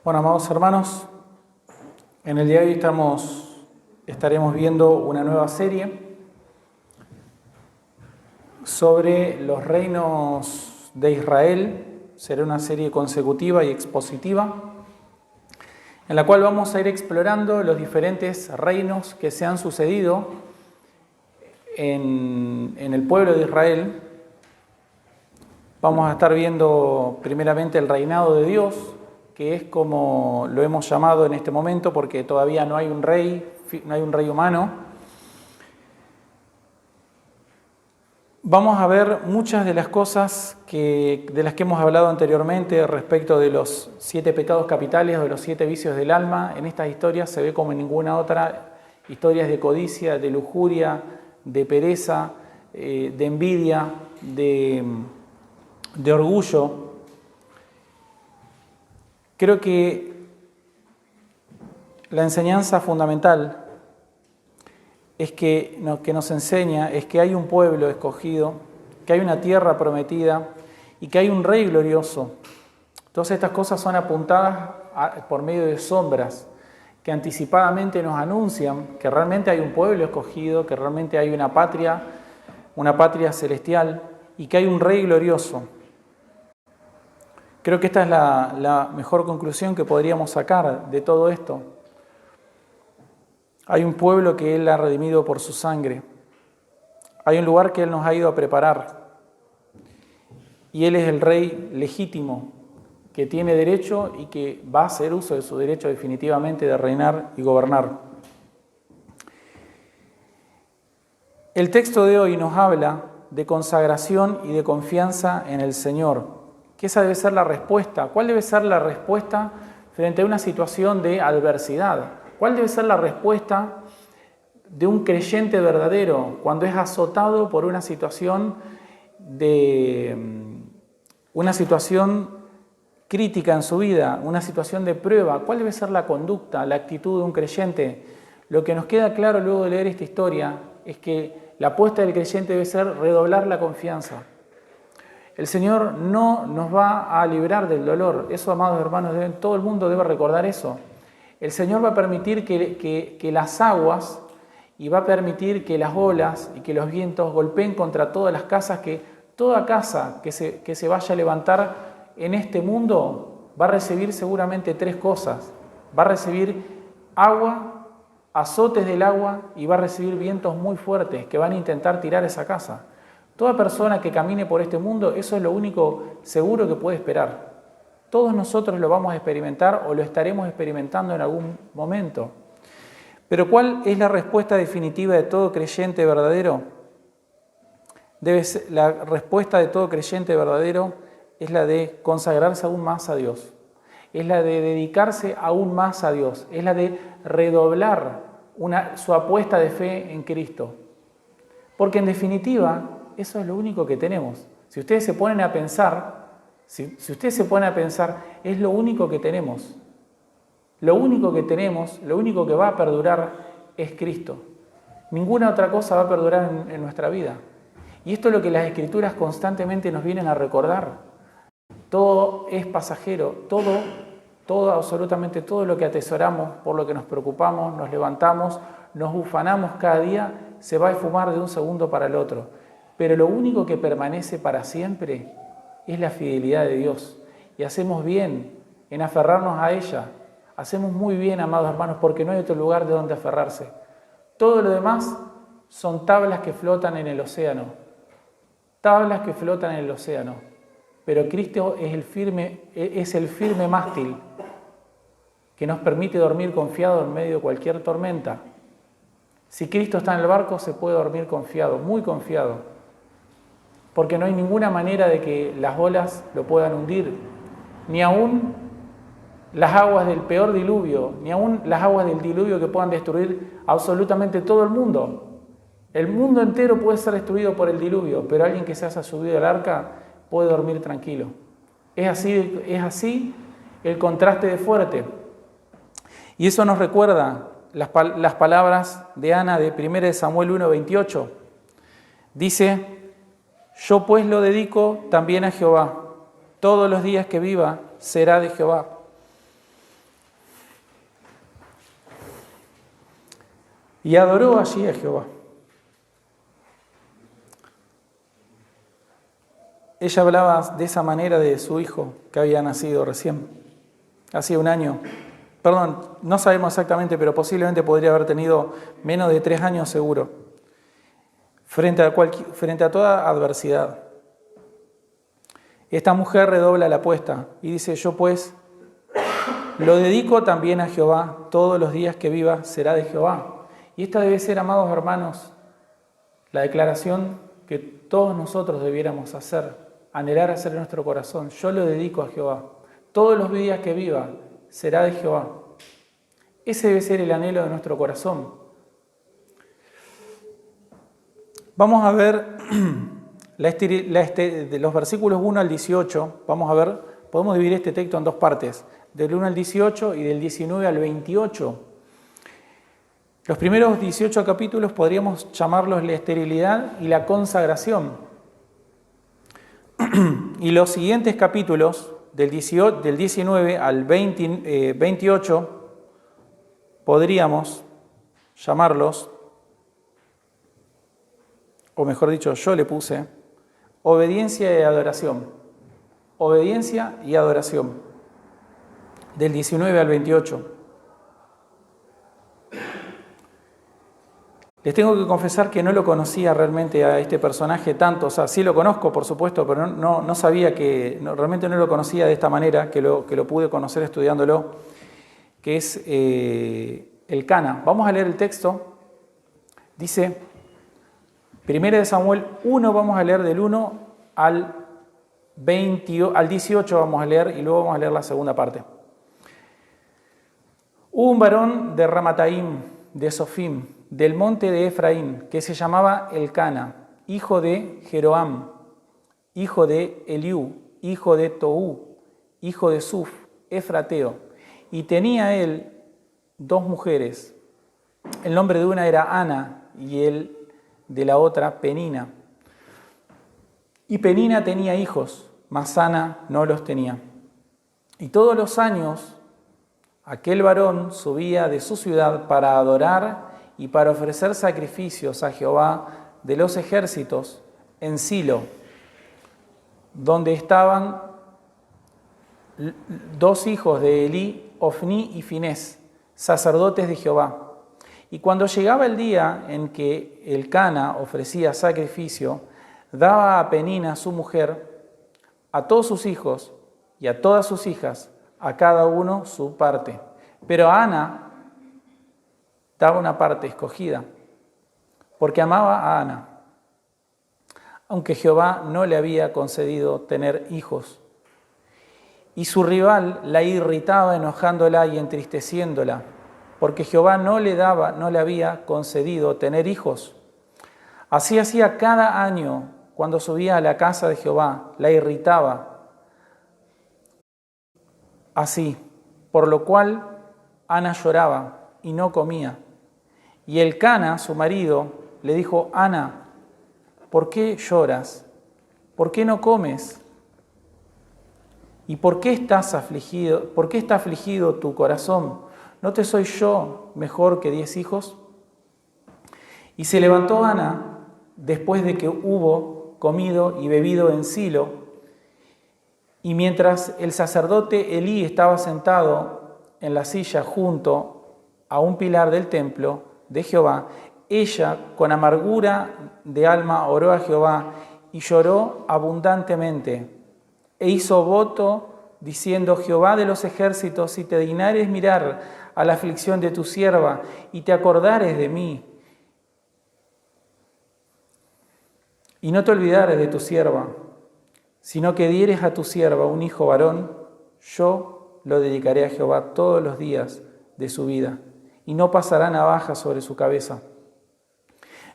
Bueno, amados hermanos, en el día de hoy estaremos viendo una nueva serie sobre los reinos de Israel. Será una serie consecutiva y expositiva, en la cual vamos a ir explorando los diferentes reinos que se han sucedido en el pueblo de Israel. Vamos a estar viendo primeramente el reinado de Dios, que es como lo hemos llamado en este momento, porque todavía no hay un rey humano. Vamos a ver muchas de las cosas de las que hemos hablado anteriormente respecto de los 7 pecados capitales o de los 7 vicios del alma. En estas historias se ve como en ninguna otra, historias de codicia, de lujuria, de pereza, de envidia, de orgullo. Creo que la enseñanza fundamental que nos enseña es que hay un pueblo escogido, que hay una tierra prometida y que hay un rey glorioso. Todas estas cosas son apuntadas por medio de sombras que anticipadamente nos anuncian que realmente hay un pueblo escogido, que realmente hay una patria celestial y que hay un rey glorioso. Creo que esta es la mejor conclusión que podríamos sacar de todo esto. Hay un pueblo que Él ha redimido por su sangre. Hay un lugar que Él nos ha ido a preparar. Y Él es el Rey legítimo, que tiene derecho y que va a hacer uso de su derecho definitivamente de reinar y gobernar. El texto de hoy nos habla de consagración y de confianza en el Señor. Que esa debe ser la respuesta. ¿Cuál debe ser la respuesta frente a una situación de adversidad? ¿Cuál debe ser la respuesta de un creyente verdadero cuando es azotado por una situación crítica en su vida, una situación de prueba? ¿Cuál debe ser la conducta, la actitud de un creyente? Lo que nos queda claro luego de leer esta historia es que la apuesta del creyente debe ser redoblar la confianza. El Señor no nos va a librar del dolor. Eso, amados hermanos, todo el mundo debe recordar eso. El Señor va a permitir que las aguas y va a permitir que las olas y que los vientos golpeen contra todas las casas, que toda casa que se vaya a levantar en este mundo va a recibir seguramente 3 cosas. Va a recibir agua, azotes del agua y va a recibir vientos muy fuertes que van a intentar tirar esa casa. Toda persona que camine por este mundo, eso es lo único seguro que puede esperar. Todos nosotros lo vamos a experimentar o lo estaremos experimentando en algún momento. Pero ¿cuál es la respuesta definitiva de todo creyente verdadero? La respuesta de todo creyente verdadero es la de consagrarse aún más a Dios. Es la de dedicarse aún más a Dios. Es la de redoblar su apuesta de fe en Cristo. Porque en definitiva, eso es lo único que tenemos. Si ustedes se ponen a pensar, es lo único que tenemos. Lo único que tenemos, lo único que va a perdurar es Cristo. Ninguna otra cosa va a perdurar en nuestra vida. Y esto es lo que las Escrituras constantemente nos vienen a recordar. Todo es pasajero, absolutamente todo lo que atesoramos, por lo que nos preocupamos, nos levantamos, nos ufanamos cada día, se va a esfumar de un segundo para el otro. Pero lo único que permanece para siempre es la fidelidad de Dios. Y hacemos bien en aferrarnos a ella. Hacemos muy bien, amados hermanos, porque no hay otro lugar de donde aferrarse. Todo lo demás son tablas que flotan en el océano. Tablas que flotan en el océano. Pero Cristo es el firme mástil que nos permite dormir confiado en medio de cualquier tormenta. Si Cristo está en el barco, se puede dormir confiado, muy confiado. Porque no hay ninguna manera de que las olas lo puedan hundir, ni aún las aguas del peor diluvio, ni aún las aguas del diluvio que puedan destruir absolutamente todo el mundo. El mundo entero puede ser destruido por el diluvio, pero alguien que se haya subido al arca puede dormir tranquilo. Es así el contraste de fuerte. Y eso nos recuerda las palabras de Ana de 1 Samuel 1:28. Dice: yo pues lo dedico también a Jehová. Todos los días que viva será de Jehová. y adoró allí a Jehová. Ella hablaba de esa manera de su hijo que había nacido recién, hacía un año. Perdón, no sabemos exactamente, pero posiblemente podría haber tenido menos de 3 años seguro, frente a toda adversidad. Esta mujer redobla la apuesta y dice: yo pues lo dedico también a Jehová, todos los días que viva será de Jehová. Y esta debe ser, amados hermanos, la declaración que todos nosotros debiéramos hacer, anhelar hacer en nuestro corazón. Yo lo dedico a Jehová, todos los días que viva será de Jehová. Ese debe ser el anhelo de nuestro corazón. Vamos a ver de los versículos 1 al 18, vamos a ver, podemos dividir este texto en 2 partes, del 1 al 18 y del 19 al 28. Los primeros 18 capítulos podríamos llamarlos la esterilidad y la consagración. Y los siguientes capítulos, del 19 al 28, podríamos llamarlos, o mejor dicho, yo le puse, obediencia y adoración. Obediencia y adoración. Del 19 al 28. Les tengo que confesar que no lo conocía realmente a este personaje tanto, o sea, sí lo conozco, por supuesto, pero no sabía realmente no lo conocía de esta manera, que lo pude conocer estudiándolo, que es el Cana. Vamos a leer el texto. Dice, 1 Samuel 1, vamos a leer del 1 al 18 vamos a leer, y luego vamos a leer la segunda parte. Hubo un varón de Ramataim, de Sofim, del monte de Efraín, que se llamaba Elcana, hijo de Jeroam, hijo de Eliú, hijo de Toú, hijo de Suf, efrateo, y tenía él 2 mujeres. El nombre de una era Ana y el de la otra Penina. Y Penina tenía hijos, mas Ana no los tenía. Y todos los años aquel varón subía de su ciudad para adorar y para ofrecer sacrificios a Jehová de los ejércitos en Silo, donde estaban 2 hijos de Elí, Ofní y Finés, sacerdotes de Jehová. Y cuando llegaba el día en que Elcana ofrecía sacrificio, daba a Penina, su mujer, a todos sus hijos y a todas sus hijas, a cada uno su parte. Pero a Ana daba una parte escogida, porque amaba a Ana, aunque Jehová no le había concedido tener hijos. Y su rival la irritaba, enojándola y entristeciéndola, porque Jehová no le había concedido tener hijos. Así hacía cada año cuando subía a la casa de Jehová, la irritaba así, por lo cual Ana lloraba y no comía. Y Elcana, su marido, le dijo: Ana, ¿por qué lloras? ¿Por qué no comes? ¿Y por qué estás afligido? ¿Por qué está afligido tu corazón? ¿No te soy yo mejor que 10 hijos? Y se levantó Ana después de que hubo comido y bebido en Silo, y mientras el sacerdote Elí estaba sentado en la silla junto a un pilar del templo de Jehová, ella con amargura de alma oró a Jehová y lloró abundantemente, e hizo voto diciendo: Jehová de los ejércitos, si te dignares mirar a la aflicción de tu sierva y te acordares de mí, y no te olvidares de tu sierva, sino que dieres a tu sierva un hijo varón, yo lo dedicaré a Jehová todos los días de su vida, y no pasará navaja sobre su cabeza.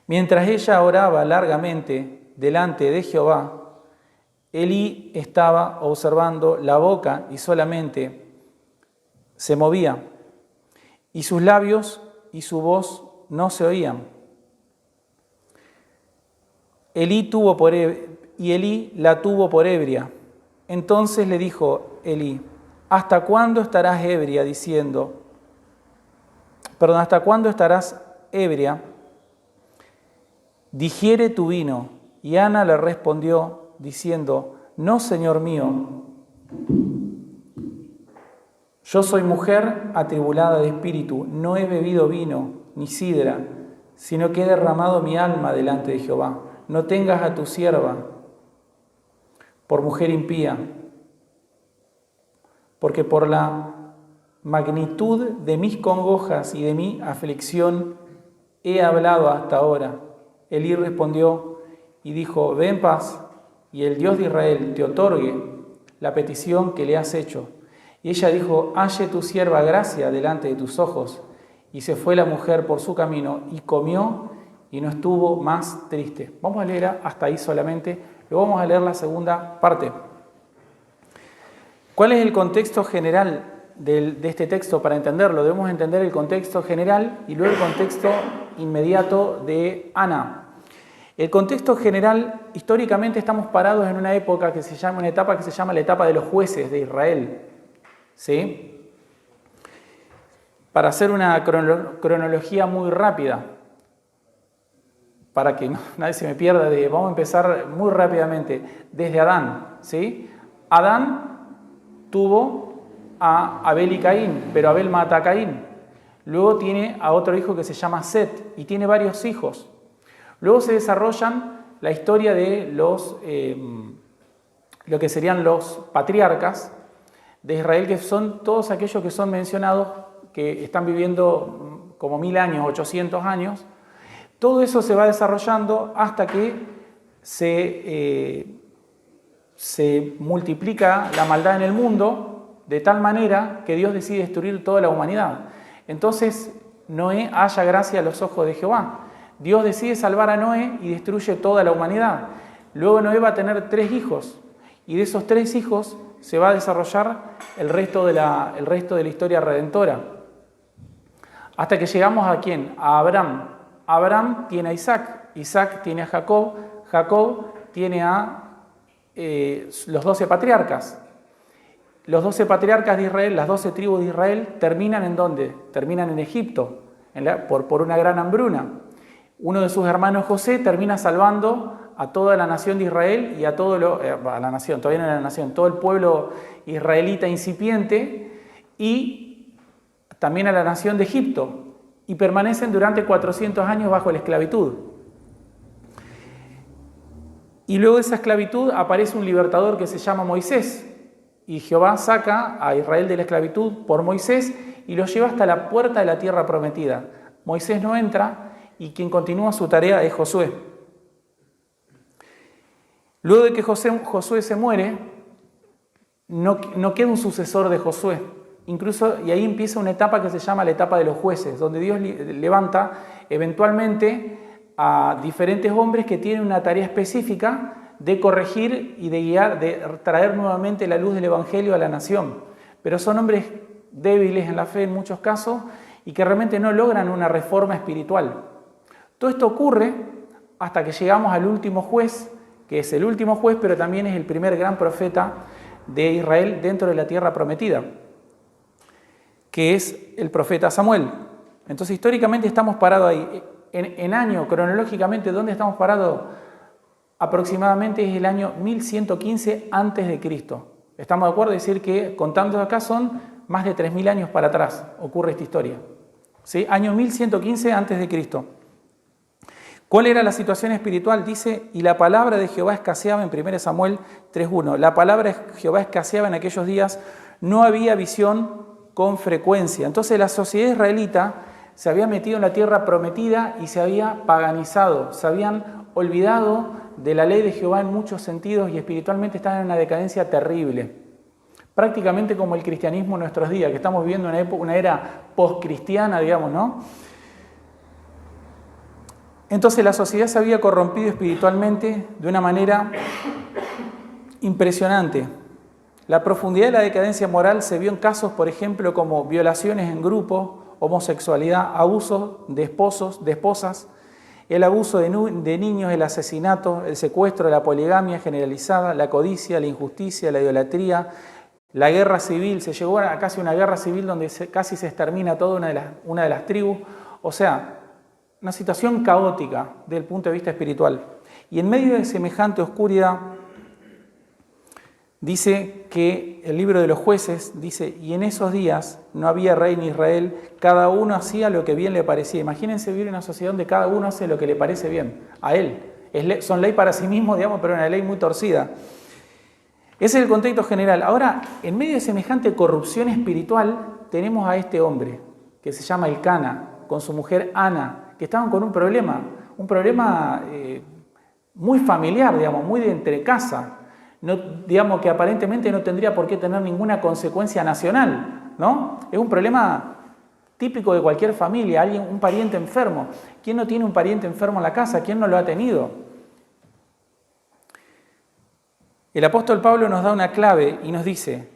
Mientras ella oraba largamente delante de Jehová, Elí estaba observando la boca y solamente se movía, y sus labios y su voz no se oían. Elí la tuvo por ebria. Entonces le dijo Elí: ¿hasta cuándo estarás ebria diciendo? ¿Hasta cuándo estarás ebria, digiere tu vino. Y Ana le respondió diciendo, no, señor mío, yo soy mujer atribulada de espíritu, no he bebido vino ni sidra, sino que he derramado mi alma delante de Jehová. No tengas a tu sierva por mujer impía, porque por la magnitud de mis congojas y de mi aflicción he hablado hasta ahora. Elí respondió y dijo, ve en paz, y el Dios de Israel te otorgue la petición que le has hecho. Y ella dijo, halle tu sierva gracia delante de tus ojos. Y se fue la mujer por su camino y comió y no estuvo más triste. Vamos a leer hasta ahí solamente, luego vamos a leer la segunda parte. ¿Cuál es el contexto general de este texto para entenderlo? Debemos entender el contexto general y luego el contexto inmediato de Ana. El contexto general, históricamente estamos parados en una etapa que se llama la etapa de los jueces de Israel. ¿Sí? Para hacer una cronología muy rápida, para que nadie se me pierda, vamos a empezar muy rápidamente, desde Adán. ¿Sí? Adán tuvo a Abel y Caín, pero Abel mata a Caín. Luego tiene a otro hijo que se llama Set y tiene varios hijos. Luego se desarrollan la historia de lo que serían los patriarcas de Israel, que son todos aquellos que son mencionados, que están viviendo como 1000 años, 800 años. Todo eso se va desarrollando hasta que se multiplica la maldad en el mundo de tal manera que Dios decide destruir toda la humanidad. Entonces Noé halla gracia a los ojos de Jehová. Dios decide salvar a Noé y destruye toda la humanidad. Luego Noé va a tener 3 hijos y de esos 3 hijos se va a desarrollar el resto de la historia redentora. Hasta que llegamos ¿a quién? A Abraham. Abraham tiene a Isaac, Isaac tiene a Jacob, Jacob tiene a los 12 patriarcas. Los 12 patriarcas de Israel, las 12 tribus de Israel, ¿terminan en dónde? Terminan en Egipto, por una gran hambruna. Uno de sus hermanos José termina salvando a toda la nación de Israel y a todo todo el pueblo israelita incipiente y también a la nación de Egipto, y permanecen durante 400 años bajo la esclavitud. Y luego de esa esclavitud aparece un libertador que se llama Moisés, y Jehová saca a Israel de la esclavitud por Moisés y lo lleva hasta la puerta de la tierra prometida. Moisés no entra y quien continúa su tarea es Josué. Luego de que Josué se muere, no queda un sucesor de Josué. Incluso, y ahí empieza una etapa que se llama la etapa de los jueces, donde Dios levanta eventualmente a diferentes hombres que tienen una tarea específica de corregir y de guiar, de traer nuevamente la luz del Evangelio a la nación. Pero son hombres débiles en la fe en muchos casos y que realmente no logran una reforma espiritual. Todo esto ocurre hasta que llegamos al último juez, que es el último juez, pero también es el primer gran profeta de Israel dentro de la tierra prometida, que es el profeta Samuel. Entonces, históricamente estamos parados ahí. En año, cronológicamente, ¿dónde estamos parados? Aproximadamente es el año 1115 a.C. ¿Estamos de acuerdo? Es decir, que contando acá son más de 3000 años para atrás ocurre esta historia. ¿Sí? Año 1115 a.C. ¿Cuál era la situación espiritual? Dice, y la palabra de Jehová escaseaba en 1 Samuel 3.1. La palabra de Jehová escaseaba en aquellos días, no había visión con frecuencia. Entonces la sociedad israelita se había metido en la tierra prometida y se había paganizado, se habían olvidado de la ley de Jehová en muchos sentidos y espiritualmente estaban en una decadencia terrible. Prácticamente como el cristianismo en nuestros días, que estamos viviendo una era postcristiana, digamos, ¿no? Entonces la sociedad se había corrompido espiritualmente de una manera impresionante. La profundidad de la decadencia moral se vio en casos, por ejemplo, como violaciones en grupo, homosexualidad, abuso de esposos, de esposas, el abuso de niños, el asesinato, el secuestro, la poligamia generalizada, la codicia, la injusticia, la idolatría, la guerra civil. Se llegó a casi una guerra civil donde casi se extermina toda una de las tribus. O sea, una situación caótica desde el punto de vista espiritual. Y en medio de semejante oscuridad, dice que el libro de los jueces dice, y en esos días no había rey en Israel, cada uno hacía lo que bien le parecía. Imagínense vivir en una sociedad donde cada uno hace lo que le parece bien a él. Son ley para sí mismos, digamos, pero una ley muy torcida. Ese es el contexto general. Ahora, en medio de semejante corrupción espiritual, tenemos a este hombre, que se llama Elcana, con su mujer Ana, que estaban con un problema muy familiar, digamos, muy de entre casa. No, digamos que aparentemente no tendría por qué tener ninguna consecuencia nacional, ¿no? Es un problema típico de cualquier familia, un pariente enfermo. ¿Quién no tiene un pariente enfermo en la casa? ¿Quién no lo ha tenido? El apóstol Pablo nos da una clave y nos dice,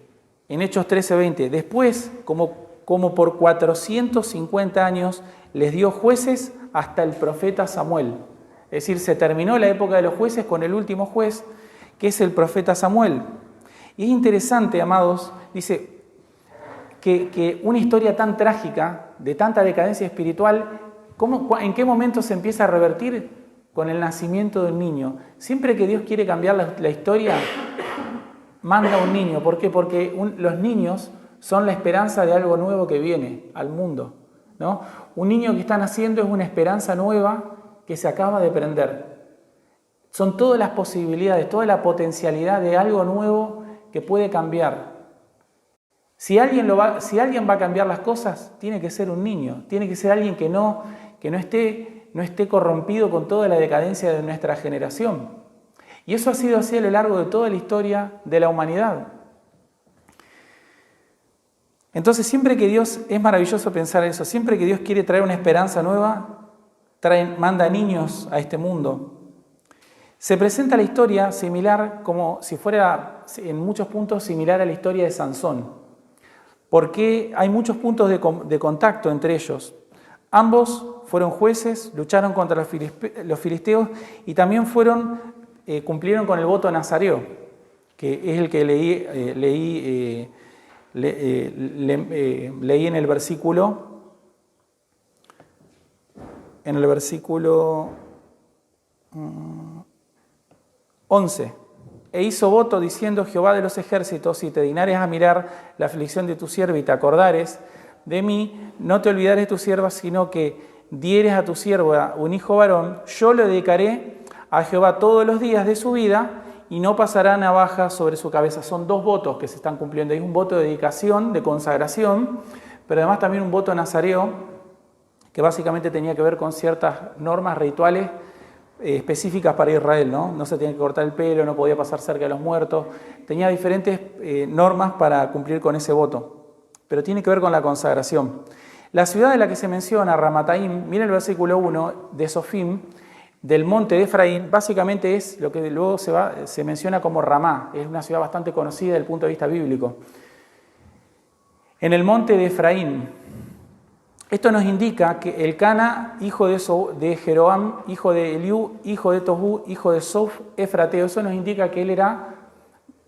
en Hechos 13:20, después, como por 450 años, les dio jueces hasta el profeta Samuel. Es decir, se terminó la época de los jueces con el último juez, que es el profeta Samuel. Y es interesante, amados, dice que una historia tan trágica, de tanta decadencia espiritual, ¿en qué momento se empieza a revertir? Con el nacimiento de un niño. Siempre que Dios quiere cambiar la historia, manda un niño. ¿Por qué? Porque los niños son la esperanza de algo nuevo que viene al mundo, ¿no? Un niño que está naciendo es una esperanza nueva que se acaba de prender. Son todas las posibilidades, toda la potencialidad de algo nuevo que puede cambiar. Si alguien va a cambiar las cosas, tiene que ser un niño, tiene que ser alguien que no esté corrompido con toda la decadencia de nuestra generación. Y eso ha sido así a lo largo de toda la historia de la humanidad. Entonces, siempre que Dios, es maravilloso pensar eso, siempre que Dios quiere traer una esperanza nueva, manda niños a este mundo. Se presenta la historia similar, como si fuera en muchos puntos similar a la historia de Sansón, porque hay muchos puntos de contacto entre ellos. Ambos fueron jueces, lucharon contra los filisteos y también cumplieron con el voto nazareo, que es el que leí en el versículo 11. E hizo voto diciendo, Jehová de los ejércitos, si te dignares a mirar la aflicción de tu sierva y te acordares de mí, no te olvidares de tu sierva, sino que dieres a tu sierva un hijo varón, yo lo dedicaré a Jehová todos los días de su vida y no pasará navaja sobre su cabeza. Son dos votos que se están cumpliendo. Hay un voto de dedicación, de consagración, pero además también un voto nazareo, que básicamente tenía que ver con ciertas normas rituales específicas para Israel, ¿no? No se tenía que cortar el pelo, no podía pasar cerca de los muertos. Tenía diferentes normas para cumplir con ese voto, pero tiene que ver con la consagración. La ciudad de la que se menciona, Ramataim, miren el versículo 1 de Sofim, del monte de Efraín, básicamente es lo que luego se menciona como Ramá. Es una ciudad bastante conocida desde el punto de vista bíblico. En el monte de Efraín. Esto nos indica que Elcana, hijo de Jeroam, hijo de Eliú, hijo de Tohu, hijo de Sof, Efrateo, eso nos indica que él era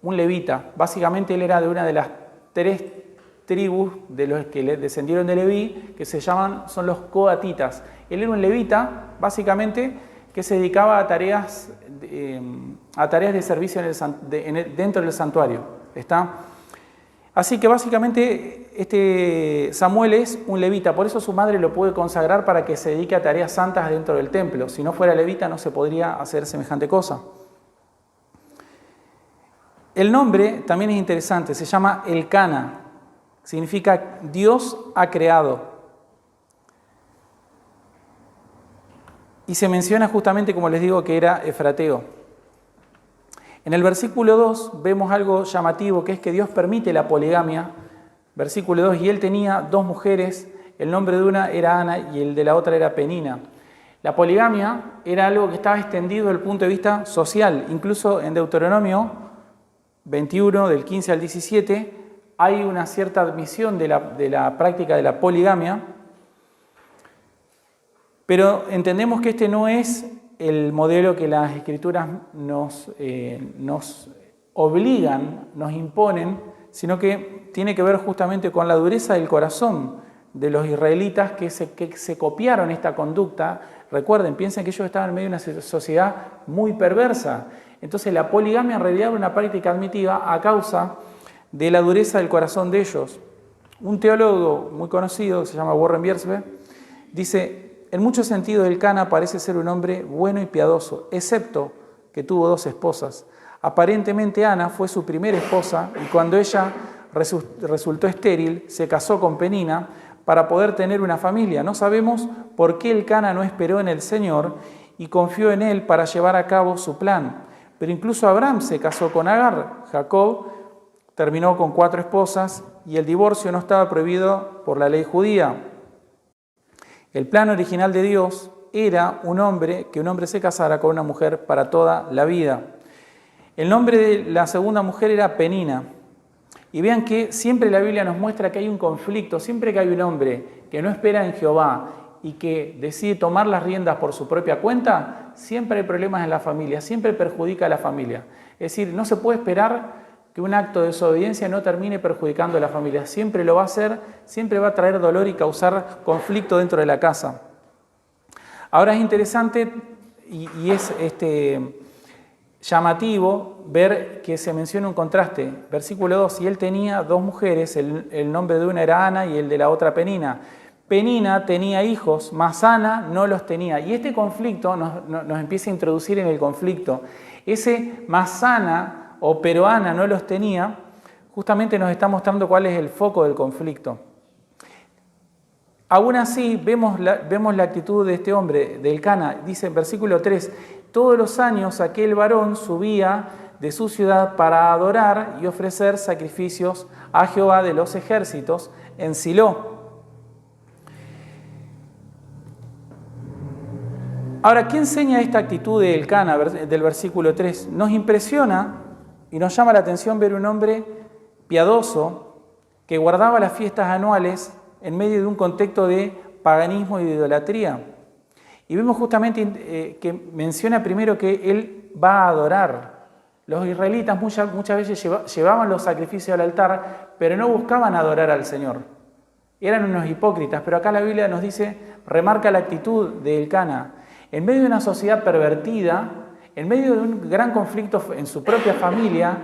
un levita. Básicamente él era de una de las 3 tribus de los que descendieron de Leví, que son los coatitas. Él era un levita, básicamente, que se dedicaba a tareas de servicio dentro del santuario. ¿Está? Así que básicamente este Samuel es un levita, por eso su madre lo puede consagrar para que se dedique a tareas santas dentro del templo. Si no fuera levita no se podría hacer semejante cosa. El nombre también es interesante, se llama Elcana, significa Dios ha creado. Y se menciona justamente, como les digo, que era efrateo. En el versículo 2 vemos algo llamativo, que es que Dios permite la poligamia. Versículo 2, y él tenía 2 mujeres, el nombre de una era Ana y el de la otra era Penina. La poligamia era algo que estaba extendido desde el punto de vista social. Incluso en Deuteronomio 21, del 15 al 17, hay una cierta admisión de la práctica de la poligamia, pero entendemos que este no es el modelo que las Escrituras nos obligan, nos imponen, sino que tiene que ver justamente con la dureza del corazón de los israelitas que se copiaron esta conducta. Recuerden, piensen que ellos estaban en medio de una sociedad muy perversa. Entonces la poligamia en realidad era una práctica admitida a causa de la dureza del corazón de ellos. Un teólogo muy conocido, que se llama Warren Wiersbe, dice: en muchos sentidos Elcana parece ser un hombre bueno y piadoso, excepto que tuvo 2 esposas. Aparentemente Ana fue su primera esposa y cuando ella resultó estéril, se casó con Penina para poder tener una familia. No sabemos por qué Elcana no esperó en el Señor y confió en Él para llevar a cabo su plan. Pero incluso Abraham se casó con Agar. Jacob terminó con 4 esposas y el divorcio no estaba prohibido por la ley judía. El plan original de Dios era que un hombre se casara con una mujer para toda la vida. El nombre de la segunda mujer era Penina. Y vean que siempre la Biblia nos muestra que hay un conflicto, siempre que hay un hombre que no espera en Jehová y que decide tomar las riendas por su propia cuenta, siempre hay problemas en la familia, siempre perjudica a la familia. Es decir, no se puede esperar que un acto de desobediencia no termine perjudicando a la familia. Siempre lo va a hacer, siempre va a traer dolor y causar conflicto dentro de la casa. Ahora es interesante y es llamativo ver que se menciona un contraste. Versículo 2, y él tenía 2 mujeres, el nombre de una era Ana y el de la otra Penina. Penina tenía hijos, mas Ana no los tenía. Y este conflicto nos empieza a introducir en el conflicto. Ese mas Ana o pero Ana no los tenía, justamente nos está mostrando cuál es el foco del conflicto. Aún así, vemos la actitud de este hombre, de Elcana. Dice en versículo 3, todos los años aquel varón subía de su ciudad para adorar y ofrecer sacrificios a Jehová de los ejércitos en Silo. Ahora, ¿qué enseña esta actitud de Elcana del versículo 3? Nos impresiona y nos llama la atención ver un hombre piadoso que guardaba las fiestas anuales en medio de un contexto de paganismo y de idolatría. Y vemos justamente que menciona primero que él va a adorar. Los israelitas muchas veces llevaban los sacrificios al altar, pero no buscaban adorar al Señor. Eran unos hipócritas, pero acá la Biblia nos dice, remarca la actitud de Elcana. En medio de una sociedad pervertida, en medio de un gran conflicto en su propia familia,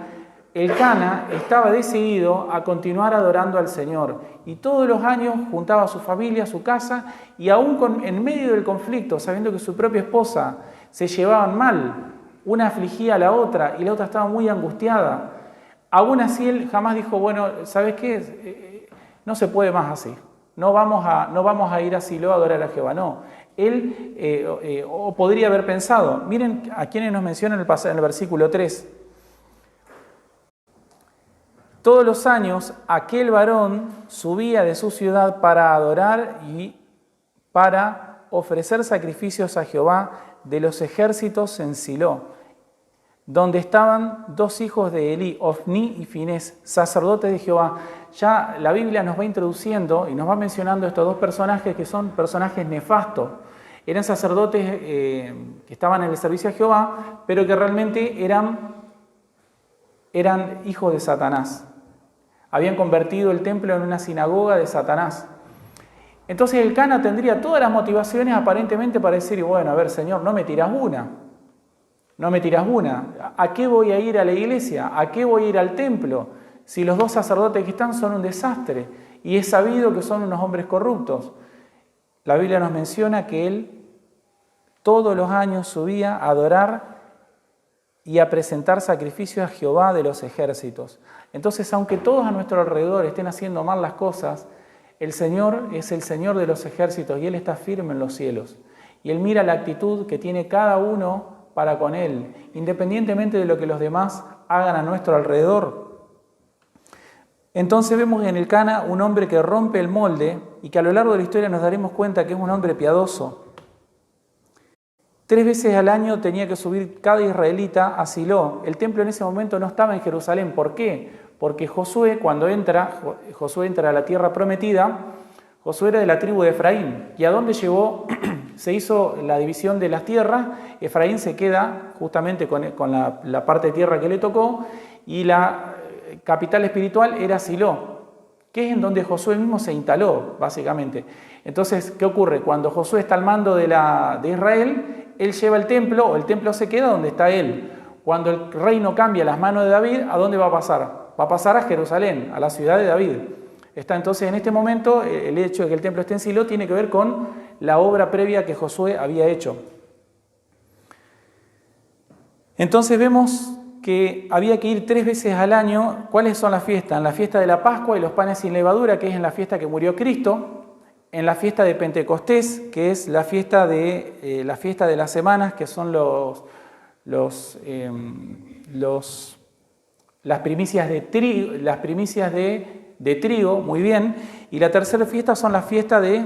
Elcana estaba decidido a continuar adorando al Señor. Y todos los años juntaba a su familia, a su casa, y aún en medio del conflicto, sabiendo que su propia esposa se llevaban mal, una afligía a la otra y la otra estaba muy angustiada. Aún así él jamás dijo, bueno, ¿sabes qué? No se puede más así. No vamos a ir a Silo a adorar a Jehová. No. Él podría haber pensado, miren a quienes nos menciona en el versículo 3. Todos los años aquel varón subía de su ciudad para adorar y para ofrecer sacrificios a Jehová de los ejércitos en Silo, donde estaban 2 hijos de Elí, Ofni y Finés, sacerdotes de Jehová. Ya la Biblia nos va introduciendo y nos va mencionando estos 2 personajes que son personajes nefastos. Eran sacerdotes que estaban en el servicio a Jehová, pero que realmente eran hijos de Satanás. Habían convertido el templo en una sinagoga de Satanás. Entonces Elcana tendría todas las motivaciones aparentemente para decir, bueno, a ver, Señor, no me tiras una. No me tiras una. ¿A qué voy a ir a la iglesia? ¿A qué voy a ir al templo? Si los 2 sacerdotes que están son un desastre y es sabido que son unos hombres corruptos. La Biblia nos menciona que él todos los años subía a adorar y a presentar sacrificios a Jehová de los ejércitos. Entonces, aunque todos a nuestro alrededor estén haciendo mal las cosas, el Señor es el Señor de los ejércitos y Él está firme en los cielos. Y Él mira la actitud que tiene cada uno para con Él, independientemente de lo que los demás hagan a nuestro alrededor. Entonces vemos en Elcana un hombre que rompe el molde y que a lo largo de la historia nos daremos cuenta que es un hombre piadoso. 3 veces al año tenía que subir cada israelita a Silo. El templo en ese momento no estaba en Jerusalén. ¿Por qué? Porque Josué, cuando entra a la tierra prometida, Josué era de la tribu de Efraín. ¿Y a dónde llegó? Se hizo la división de las tierras. Efraín se queda justamente con la parte de tierra que le tocó y la capital espiritual era Silo. que es en donde Josué mismo se instaló, básicamente. Entonces, ¿qué ocurre? Cuando Josué está al mando de Israel, él lleva el templo, o el templo se queda donde está él. Cuando el reino cambia a las manos de David, ¿a dónde va a pasar? Va a pasar a Jerusalén, a la ciudad de David. Está entonces en este momento, el hecho de que el templo esté en Silo tiene que ver con la obra previa que Josué había hecho. Entonces vemos que había que ir 3 veces al año. ¿Cuáles son las fiestas? En la fiesta de la Pascua y los panes sin levadura, que es en la fiesta que murió Cristo. En la fiesta de Pentecostés, que es la fiesta de las semanas, que son las primicias de trigo, muy bien. Y la tercera fiesta son las fiestas de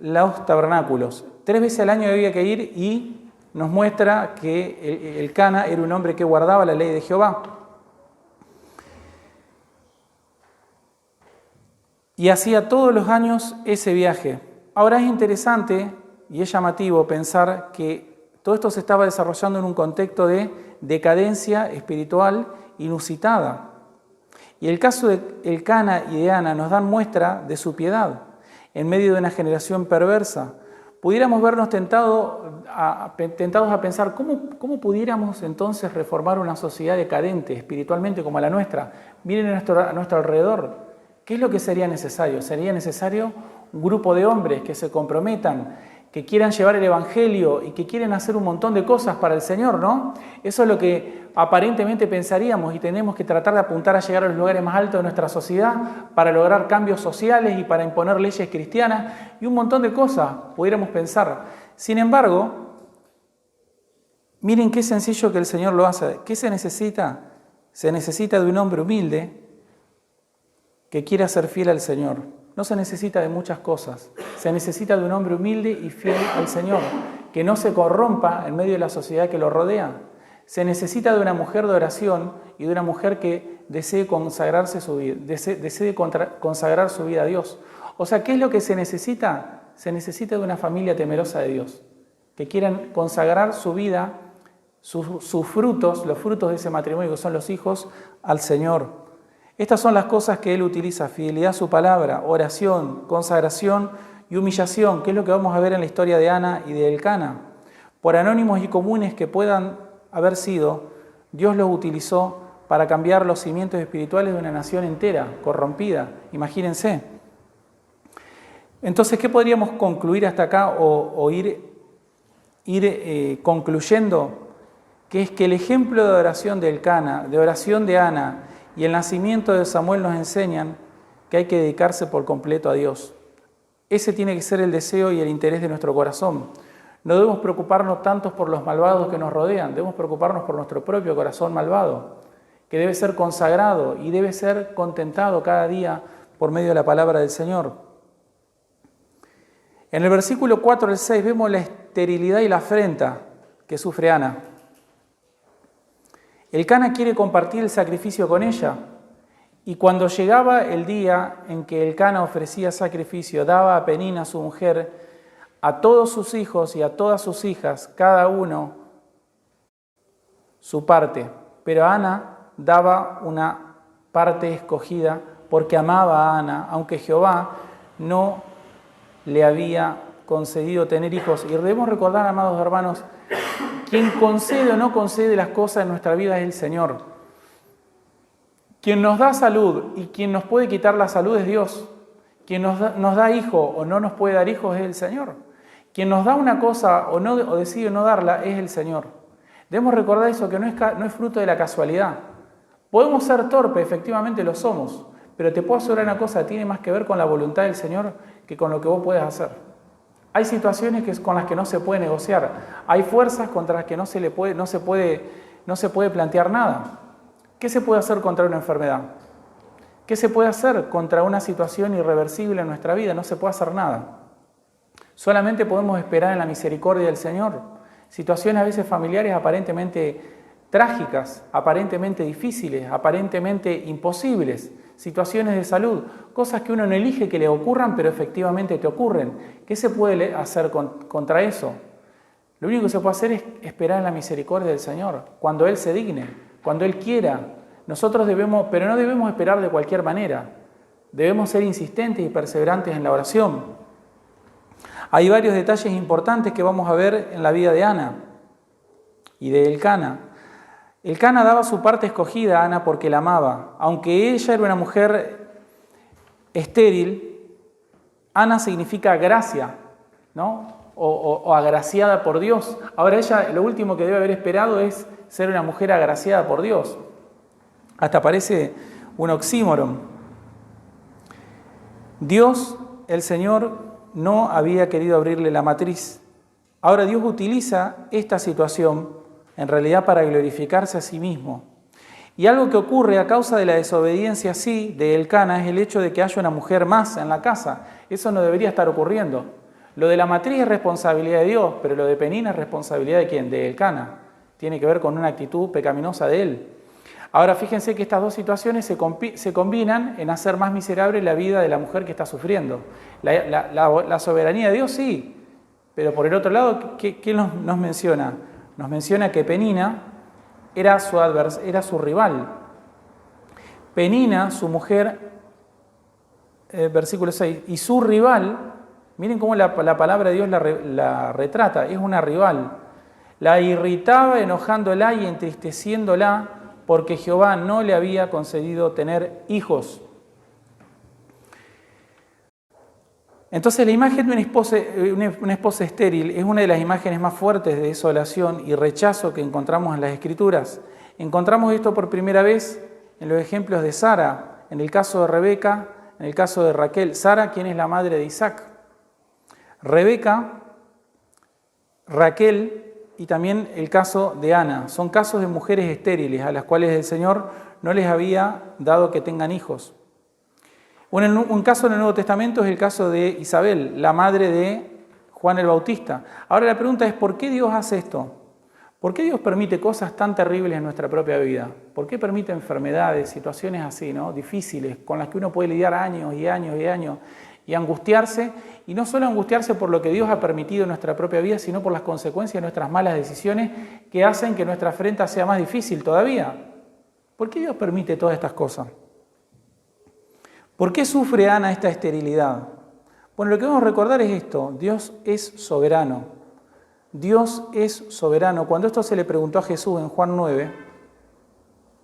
los tabernáculos. 3 veces al año había que ir y nos muestra que el Cana era un hombre que guardaba la ley de Jehová. Y hacía todos los años ese viaje. Ahora es interesante y es llamativo pensar que todo esto se estaba desarrollando en un contexto de decadencia espiritual inusitada. Y el caso de Elcana y de Ana nos dan muestra de su piedad en medio de una generación perversa. Pudiéramos vernos tentados a pensar cómo pudiéramos entonces reformar una sociedad decadente espiritualmente como la nuestra. Miren a nuestro alrededor. ¿Qué es lo que sería necesario? Sería necesario un grupo de hombres que se comprometan, que quieran llevar el Evangelio y que quieren hacer un montón de cosas para el Señor, ¿no? Eso es lo que aparentemente pensaríamos y tenemos que tratar de apuntar a llegar a los lugares más altos de nuestra sociedad para lograr cambios sociales y para imponer leyes cristianas y un montón de cosas pudiéramos pensar. Sin embargo, miren qué sencillo que el Señor lo hace. ¿Qué se necesita? Se necesita de un hombre humilde que quiera ser fiel al Señor. No se necesita de muchas cosas. Se necesita de un hombre humilde y fiel al Señor, que no se corrompa en medio de la sociedad que lo rodea. Se necesita de una mujer de oración y de una mujer que desee consagrar su vida a Dios. O sea, ¿qué es lo que se necesita? Se necesita de una familia temerosa de Dios, que quieran consagrar su vida, sus frutos, los frutos de ese matrimonio que son los hijos, al Señor. Estas son las cosas que Él utiliza: fidelidad a su palabra, oración, consagración y humillación, que es lo que vamos a ver en la historia de Ana y de Elcana. Por anónimos y comunes que puedan haber sido, Dios los utilizó para cambiar los cimientos espirituales de una nación entera, corrompida. Imagínense. Entonces, ¿qué podríamos concluir hasta acá o ir concluyendo? Que es que el ejemplo de oración de Elcana, de oración de Ana y el nacimiento de Samuel nos enseñan que hay que dedicarse por completo a Dios. Ese tiene que ser el deseo y el interés de nuestro corazón. No debemos preocuparnos tanto por los malvados que nos rodean, debemos preocuparnos por nuestro propio corazón malvado, que debe ser consagrado y debe ser contentado cada día por medio de la palabra del Señor. En el versículo 4 al 6 vemos la esterilidad y la afrenta que sufre Ana. Elcana quiere compartir el sacrificio con ella, y cuando llegaba el día en que Elcana ofrecía sacrificio, daba a Penina, su mujer, a todos sus hijos y a todas sus hijas, cada uno su parte. Pero a Ana daba una parte escogida porque amaba a Ana, aunque Jehová no le había concedido tener hijos. Y debemos recordar, amados hermanos, quien concede o no concede las cosas en nuestra vida es el Señor. Quien nos da salud y quien nos puede quitar la salud es Dios. Quien nos da hijo o no nos puede dar hijos es el Señor. Quien nos da una cosa o decide no darla es el Señor. Debemos recordar eso, que no es fruto de la casualidad. Podemos ser torpes, efectivamente lo somos, pero te puedo asegurar una cosa: tiene más que ver con la voluntad del Señor que con lo que vos puedes hacer. Hay situaciones con las que no se puede negociar. Hay fuerzas contra las que no se puede plantear nada. ¿Qué se puede hacer contra una enfermedad? ¿Qué se puede hacer contra una situación irreversible en nuestra vida? No se puede hacer nada. Solamente podemos esperar en la misericordia del Señor. Situaciones a veces familiares aparentemente trágicas, aparentemente difíciles, aparentemente imposibles. Situaciones de salud, cosas que uno no elige que le ocurran, pero efectivamente te ocurren. ¿Qué se puede hacer contra eso? Lo único que se puede hacer es esperar en la misericordia del Señor, cuando Él se digne, cuando Él quiera. Nosotros pero no debemos esperar de cualquier manera. Debemos ser insistentes y perseverantes en la oración. Hay varios detalles importantes que vamos a ver en la vida de Ana y de Elcana. Elcana daba su parte escogida a Ana porque la amaba. Aunque ella era una mujer estéril, Ana significa gracia, ¿no? O agraciada por Dios. Ahora ella lo último que debe haber esperado es ser una mujer agraciada por Dios. Hasta parece un oxímoron. Dios, el Señor, no había querido abrirle la matriz. Ahora Dios utiliza esta situación en realidad para glorificarse a sí mismo. Y algo que ocurre a causa de la desobediencia, sí, de Elcana, es el hecho de que haya una mujer más en la casa. Eso no debería estar ocurriendo. Lo de la matriz es responsabilidad de Dios, pero lo de Penina es responsabilidad de ¿quién? De Elcana. Tiene que ver con una actitud pecaminosa de él. Ahora fíjense que estas dos situaciones se combinan en hacer más miserable la vida de la mujer que está sufriendo. La soberanía de Dios sí, pero por el otro lado, ¿qué nos menciona? Nos menciona que Penina era su rival. Penina, su mujer, versículo 6, y su rival, miren cómo la palabra de Dios la retrata, es una rival. La irritaba enojándola y entristeciéndola, porque Jehová no le había concedido tener hijos. Entonces la imagen de una esposa estéril es una de las imágenes más fuertes de desolación y rechazo que encontramos en las Escrituras. Encontramos esto por primera vez en los ejemplos de Sara, en el caso de Rebeca, en el caso de Raquel. Sara, quien es la madre de Isaac. Rebeca, Raquel y también el caso de Ana. Son casos de mujeres estériles a las cuales el Señor no les había dado que tengan hijos. Un caso en el Nuevo Testamento es el caso de Isabel, la madre de Juan el Bautista. Ahora la pregunta es, ¿por qué Dios hace esto? ¿Por qué Dios permite cosas tan terribles en nuestra propia vida? ¿Por qué permite enfermedades, situaciones así, ¿no? Difíciles, con las que uno puede lidiar años y años y años y angustiarse? Y no solo angustiarse por lo que Dios ha permitido en nuestra propia vida, sino por las consecuencias de nuestras malas decisiones que hacen que nuestra afrenta sea más difícil todavía. ¿Por qué Dios permite todas estas cosas? ¿Por qué sufre Ana esta esterilidad? Bueno, lo que vamos a recordar es esto: Dios es soberano. Dios es soberano. Cuando esto se le preguntó a Jesús en Juan 9,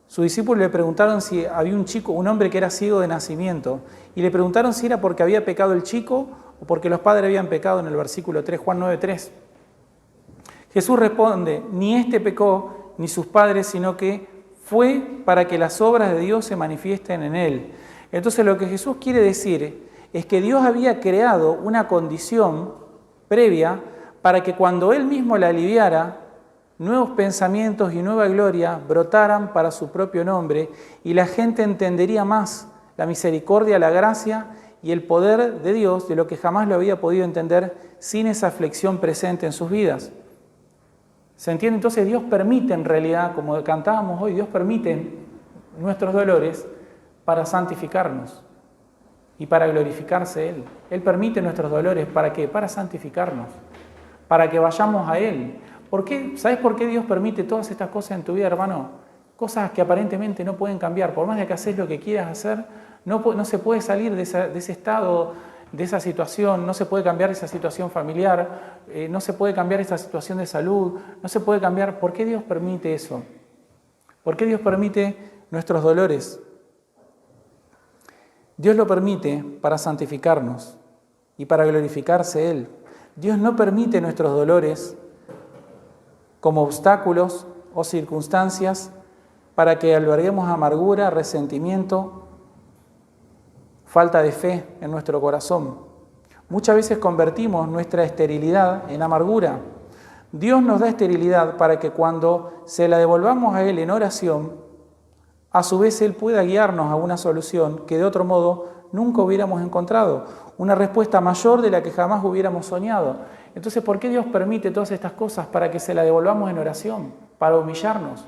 sus discípulos le preguntaron si había un hombre que era ciego de nacimiento, y le preguntaron si era porque había pecado el chico o porque los padres habían pecado, en el versículo 3, Juan 9:3. Jesús responde: ni éste pecó ni sus padres, sino que fue para que las obras de Dios se manifiesten en él. Entonces lo que Jesús quiere decir es que Dios había creado una condición previa para que cuando Él mismo la aliviara, nuevos pensamientos y nueva gloria brotaran para su propio nombre, y la gente entendería más la misericordia, la gracia y el poder de Dios de lo que jamás lo había podido entender sin esa aflicción presente en sus vidas. ¿Se entiende? Entonces Dios permite, en realidad, como cantábamos hoy, Dios permite nuestros dolores para santificarnos y para glorificarse Él. Él permite nuestros dolores, ¿para qué? Para santificarnos, para que vayamos a Él. ¿Por qué? ¿Sabes por qué Dios permite todas estas cosas en tu vida, hermano? Cosas que aparentemente no pueden cambiar. Por más de que haces lo que quieras hacer, no se puede salir de ese estado, de esa situación, no se puede cambiar esa situación familiar, no se puede cambiar esa situación de salud, no se puede cambiar. ¿Por qué Dios permite eso? ¿Por qué Dios permite nuestros dolores? Dios lo permite para santificarnos y para glorificarse Él. Dios no permite nuestros dolores como obstáculos o circunstancias para que alberguemos amargura, resentimiento, falta de fe en nuestro corazón. Muchas veces convertimos nuestra esterilidad en amargura. Dios nos da esterilidad para que cuando se la devolvamos a Él en oración, a su vez Él pueda guiarnos a una solución que de otro modo nunca hubiéramos encontrado, una respuesta mayor de la que jamás hubiéramos soñado. Entonces, ¿por qué Dios permite todas estas cosas? Para que se la devolvamos en oración, para humillarnos.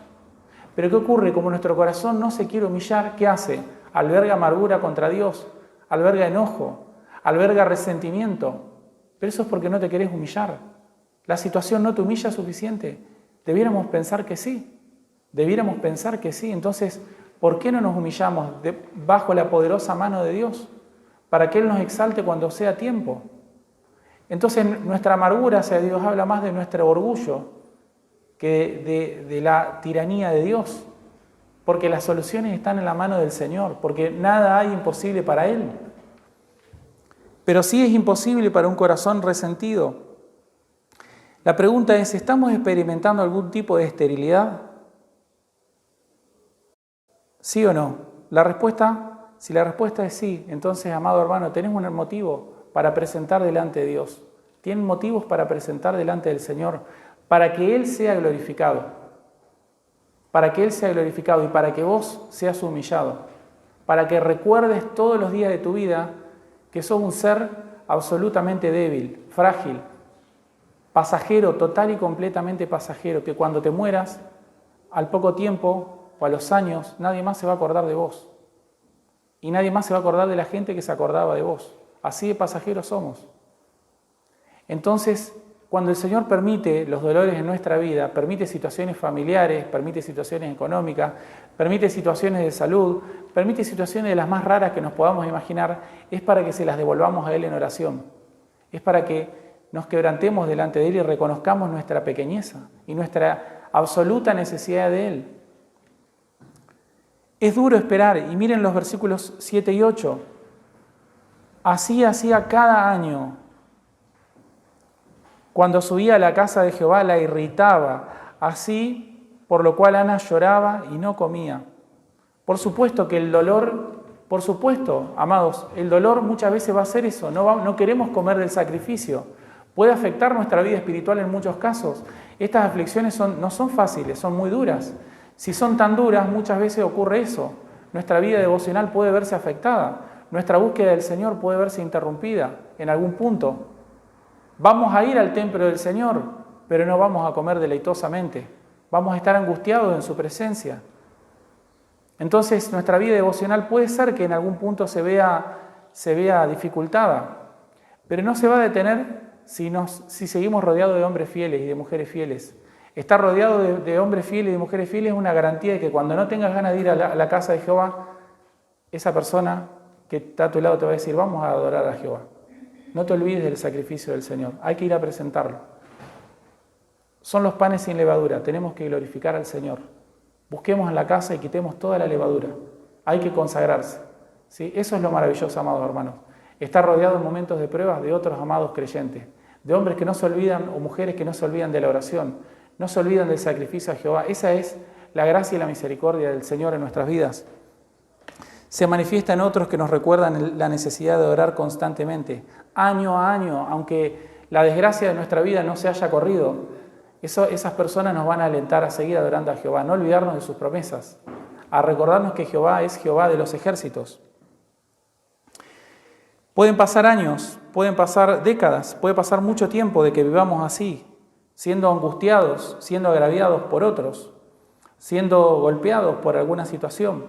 Pero ¿qué ocurre? Como nuestro corazón no se quiere humillar, ¿qué hace? Alberga amargura contra Dios, alberga enojo, alberga resentimiento. Pero eso es porque no te querés humillar. La situación no te humilla suficiente. Debiéramos pensar que sí. Entonces ¿Por qué no nos humillamos bajo la poderosa mano de Dios? Para que Él nos exalte cuando sea tiempo. Entonces nuestra amargura hacia Dios habla más de nuestro orgullo que de la tiranía de Dios. Porque las soluciones están en la mano del Señor, porque nada hay imposible para Él. Pero sí es imposible para un corazón resentido. La pregunta es, ¿estamos experimentando algún tipo de esterilidad? ¿Sí o no? Si la respuesta es sí, entonces, amado hermano, tenés un motivo para presentar delante de Dios. Tienen motivos para presentar delante del Señor, para que Él sea glorificado. Para que Él sea glorificado y para que vos seas humillado. Para que recuerdes todos los días de tu vida que sos un ser absolutamente débil, frágil, pasajero, total y completamente pasajero, que cuando te mueras, al poco tiempo o a los años, nadie más se va a acordar de vos. Y nadie más se va a acordar de la gente que se acordaba de vos. Así de pasajeros somos. Entonces, cuando el Señor permite los dolores en nuestra vida, permite situaciones familiares, permite situaciones económicas, permite situaciones de salud, permite situaciones de las más raras que nos podamos imaginar, es para que se las devolvamos a Él en oración. Es para que nos quebrantemos delante de Él y reconozcamos nuestra pequeñeza y nuestra absoluta necesidad de Él. Es duro esperar, y miren los versículos 7 y 8. Así hacía cada año. Cuando subía a la casa de Jehová la irritaba, así por lo cual Ana lloraba y no comía. Por supuesto que el dolor, por supuesto, amados, el dolor muchas veces va a ser eso, no queremos comer del sacrificio. Puede afectar nuestra vida espiritual en muchos casos. Estas aflicciones no son fáciles, son muy duras. Si son tan duras, muchas veces ocurre eso. Nuestra vida devocional puede verse afectada. Nuestra búsqueda del Señor puede verse interrumpida en algún punto. Vamos a ir al templo del Señor, pero no vamos a comer deleitosamente. Vamos a estar angustiados en su presencia. Entonces, nuestra vida devocional puede ser que en algún punto se vea dificultada, pero no se va a detener si seguimos rodeados de hombres fieles y de mujeres fieles. Estar rodeado de hombres fieles y de mujeres fieles es una garantía de que cuando no tengas ganas de ir a la casa de Jehová, esa persona que está a tu lado te va a decir, vamos a adorar a Jehová. No te olvides del sacrificio del Señor, hay que ir a presentarlo. Son los panes sin levadura, tenemos que glorificar al Señor. Busquemos en la casa y quitemos toda la levadura. Hay que consagrarse. ¿Sí? Eso es lo maravilloso, amados hermanos. Estar rodeado en momentos de pruebas de otros amados creyentes, de hombres que no se olvidan o mujeres que no se olvidan de la oración, no se olvidan del sacrificio a Jehová. Esa es la gracia y la misericordia del Señor en nuestras vidas. Se manifiesta en otros que nos recuerdan la necesidad de orar constantemente, año a año, aunque la desgracia de nuestra vida no se haya corrido. Esas personas nos van a alentar a seguir adorando a Jehová, no olvidarnos de sus promesas, a recordarnos que Jehová es Jehová de los ejércitos. Pueden pasar años, pueden pasar décadas, puede pasar mucho tiempo de que vivamos así, siendo angustiados, siendo agraviados por otros, siendo golpeados por alguna situación.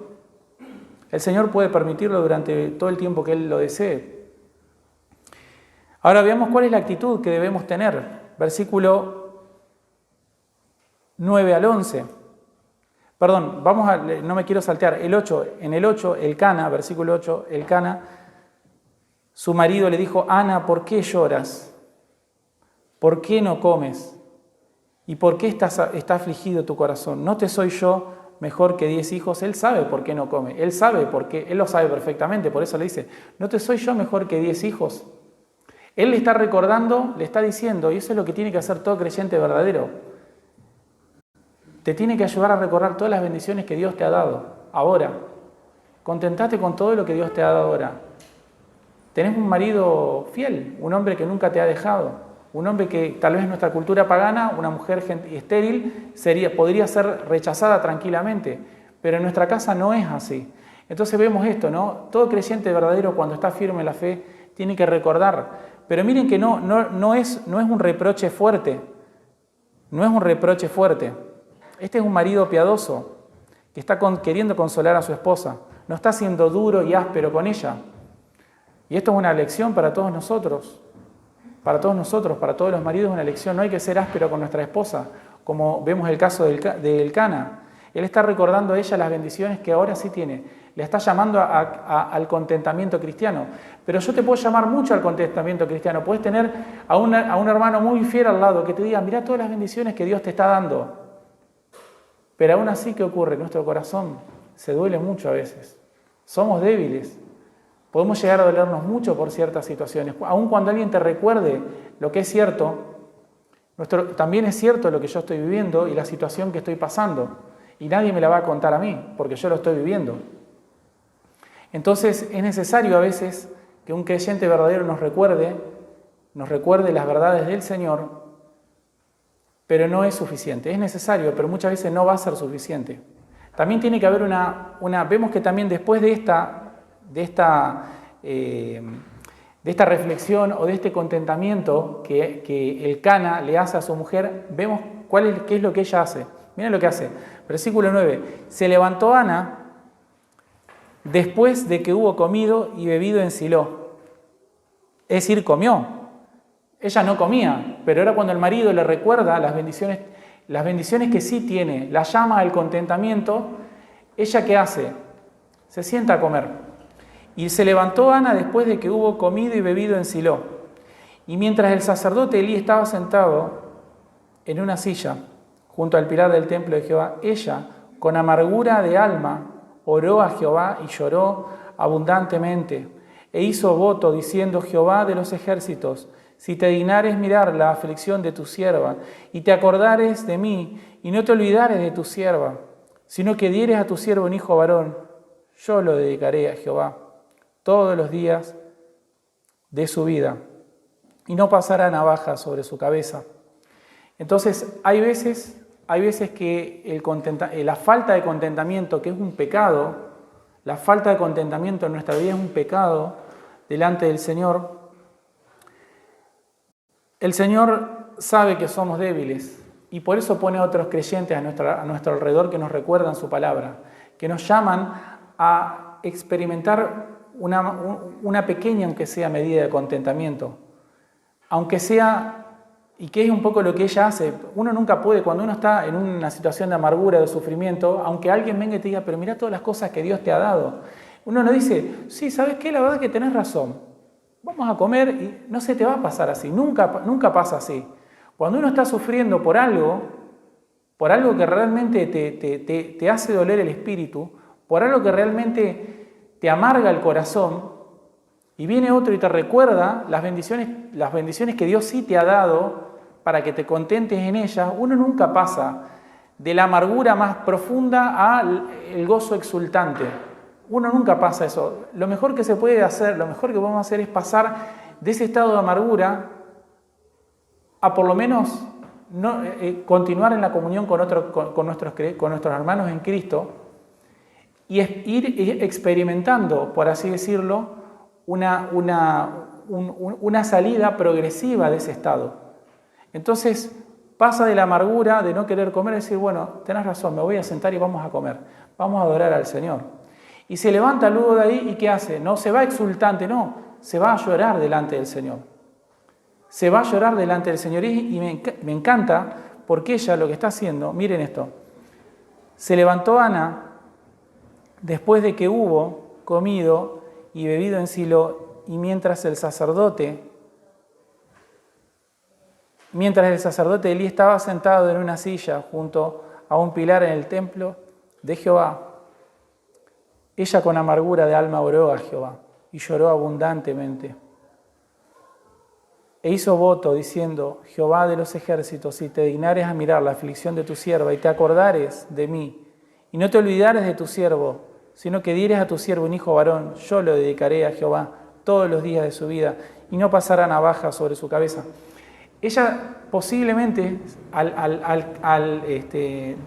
El Señor puede permitirlo durante todo el tiempo que Él lo desee. Ahora veamos cuál es la actitud que debemos tener. Versículo 9 al 11. Perdón, no me quiero saltear. El 8, en el 8, Elcana, versículo 8, Elcana, su marido le dijo, Ana, ¿por qué lloras? ¿Por qué no comes? ¿Y por qué está afligido tu corazón? ¿No te soy yo mejor que 10 hijos? Él sabe por qué no come. Él sabe por qué. Él lo sabe perfectamente. Por eso le dice, ¿no te soy yo mejor que 10 hijos? Él le está recordando, le está diciendo, y eso es lo que tiene que hacer todo creyente verdadero. Te tiene que ayudar a recordar todas las bendiciones que Dios te ha dado ahora. Contentate con todo lo que Dios te ha dado ahora. Tenés un marido fiel, un hombre que nunca te ha dejado. Un hombre que tal vez en nuestra cultura pagana, una mujer estéril, podría ser rechazada tranquilamente, pero en nuestra casa no es así. Entonces vemos esto, ¿no? Todo creyente verdadero cuando está firme en la fe tiene que recordar. Pero miren que no es un reproche fuerte. No es un reproche fuerte. Este es un marido piadoso que está queriendo consolar a su esposa. No está siendo duro y áspero con ella. Y esto es una lección para todos nosotros. Para todos los maridos es una lección. No hay que ser áspero con nuestra esposa, como vemos el caso de Elcana. Él está recordando a ella las bendiciones que ahora sí tiene. Le está llamando al contentamiento cristiano. Pero yo te puedo llamar mucho al contentamiento cristiano. Puedes tener a un hermano muy fiel al lado que te diga, mirá todas las bendiciones que Dios te está dando. Pero aún así, ¿qué ocurre? Nuestro corazón se duele mucho a veces. Somos débiles. Podemos llegar a dolernos mucho por ciertas situaciones. Aun cuando alguien te recuerde lo que es cierto, también es cierto lo que yo estoy viviendo y la situación que estoy pasando. Y nadie me la va a contar a mí, porque yo lo estoy viviendo. Entonces es necesario a veces que un creyente verdadero nos recuerde las verdades del Señor, pero no es suficiente. Es necesario, pero muchas veces no va a ser suficiente. También tiene que haber vemos que también después de esta reflexión o de este contentamiento que el Cana le hace a su mujer, vemos qué es lo que ella hace. Miren lo que hace. Versículo 9. Se levantó Ana después de que hubo comido y bebido en Silo. Es decir, comió. Ella no comía, pero era cuando el marido le recuerda las bendiciones que sí tiene, la llama al contentamiento. ¿Ella qué hace? Se sienta a comer. Y se levantó Ana después de que hubo comido y bebido en Silo. Y mientras el sacerdote Elí estaba sentado en una silla junto al pilar del templo de Jehová, ella, con amargura de alma, oró a Jehová y lloró abundantemente. E hizo voto diciendo, Jehová de los ejércitos, si te dignares mirar la aflicción de tu sierva, y te acordares de mí, y no te olvidares de tu sierva, sino que dieres a tu siervo un hijo varón, yo lo dedicaré a Jehová todos los días de su vida, y no pasará navaja sobre su cabeza. Entonces, hay veces que la falta de contentamiento, que es un pecado, la falta de contentamiento en nuestra vida es un pecado delante del Señor. El Señor sabe que somos débiles y por eso pone a otros creyentes a nuestro alrededor que nos recuerdan su palabra, que nos llaman a experimentar una pequeña, aunque sea, medida de contentamiento. Aunque sea, y que es un poco lo que ella hace, uno nunca puede, cuando uno está en una situación de amargura, de sufrimiento, aunque alguien venga y te diga, pero mira todas las cosas que Dios te ha dado. Uno no dice, sí, ¿sabes qué? La verdad es que tenés razón. Vamos a comer y no se te va a pasar así, nunca pasa así. Cuando uno está sufriendo por algo que realmente te hace doler el espíritu, por algo que realmente te amarga el corazón, y viene otro y te recuerda las bendiciones que Dios sí te ha dado para que te contentes en ellas, uno nunca pasa de la amargura más profunda al gozo exultante. Uno nunca pasa eso. Lo mejor que se puede hacer, lo mejor que podemos hacer es pasar de ese estado de amargura a por lo menos continuar en la comunión con nuestros hermanos en Cristo y ir experimentando, por así decirlo, una salida progresiva de ese estado. Entonces pasa de la amargura de no querer comer a decir, bueno, tenés razón, me voy a sentar y vamos a comer, vamos a adorar al Señor. Y se levanta luego de ahí y ¿qué hace? No se va exultante, no, se va a llorar delante del Señor. Se va a llorar delante del Señor y me encanta porque ella lo que está haciendo, miren esto, se levantó Ana después de que hubo comido y bebido en Silo y mientras el sacerdote Elí estaba sentado en una silla junto a un pilar en el templo de Jehová, ella con amargura de alma oró a Jehová y lloró abundantemente. E hizo voto diciendo, Jehová de los ejércitos, si te dignares a mirar la aflicción de tu sierva y te acordares de mí, y no te olvidares de tu siervo, sino que dieres a tu siervo un hijo varón, yo lo dedicaré a Jehová todos los días de su vida, y no pasará navaja sobre su cabeza. Ella posiblemente, al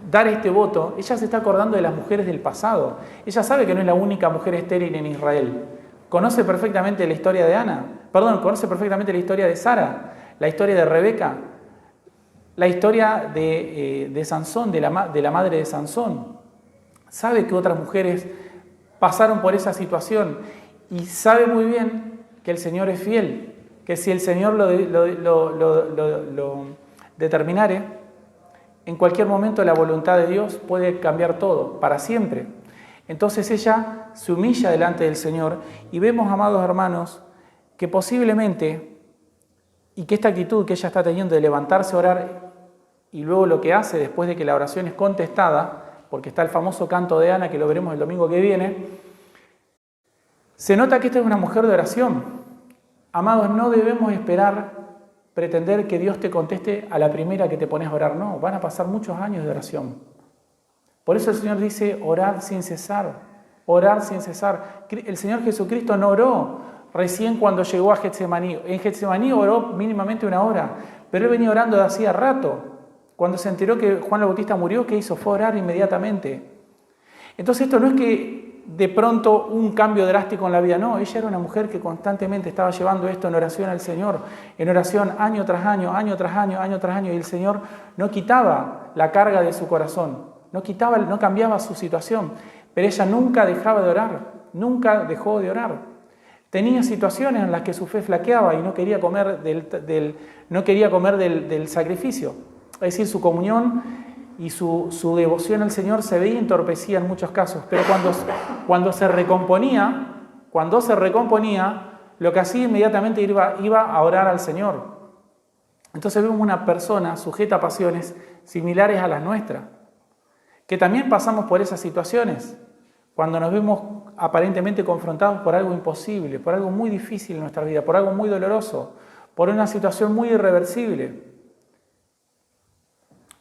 dar este voto, ella se está acordando de las mujeres del pasado. Ella sabe que no es la única mujer estéril en Israel. Conoce perfectamente la historia de conoce perfectamente la historia de Sara, la historia de Rebeca, la historia de Sansón, de la madre de Sansón. Sabe que otras mujeres pasaron por esa situación y sabe muy bien que el Señor es fiel, que si el Señor lo determinare, en cualquier momento la voluntad de Dios puede cambiar todo, para siempre. Entonces ella se humilla delante del Señor y vemos, amados hermanos, que posiblemente, y que esta actitud que ella está teniendo de levantarse a orar y luego lo que hace después de que la oración es contestada, porque está el famoso canto de Ana que lo veremos el domingo que viene, se nota que esta es una mujer de oración. Amados, no debemos pretender que Dios te conteste a la primera que te pones a orar. No, van a pasar muchos años de oración. Por eso el Señor dice, orad sin cesar, orar sin cesar. El Señor Jesucristo no oró recién cuando llegó a Getsemaní. En Getsemaní oró mínimamente 1 hora, pero Él venía orando de hacía rato. Cuando se enteró que Juan el Bautista murió, ¿qué hizo? Fue orar inmediatamente. Entonces esto no es que de pronto un cambio drástico en la vida, no, ella era una mujer que constantemente estaba llevando esto en oración al Señor, en oración año tras año, año tras año, año tras año, y el Señor no quitaba la carga de su corazón, no cambiaba su situación, pero ella nunca dejaba de orar, nunca dejó de orar. Tenía situaciones en las que su fe flaqueaba y no quería comer del sacrificio, es decir, su comunión y su devoción al Señor se veía entorpecida en muchos casos, pero cuando se recomponía, lo que hacía inmediatamente iba a orar al Señor. Entonces vemos una persona sujeta a pasiones similares a las nuestras, que también pasamos por esas situaciones, cuando nos vemos aparentemente confrontados por algo imposible, por algo muy difícil en nuestra vida, por algo muy doloroso, por una situación muy irreversible,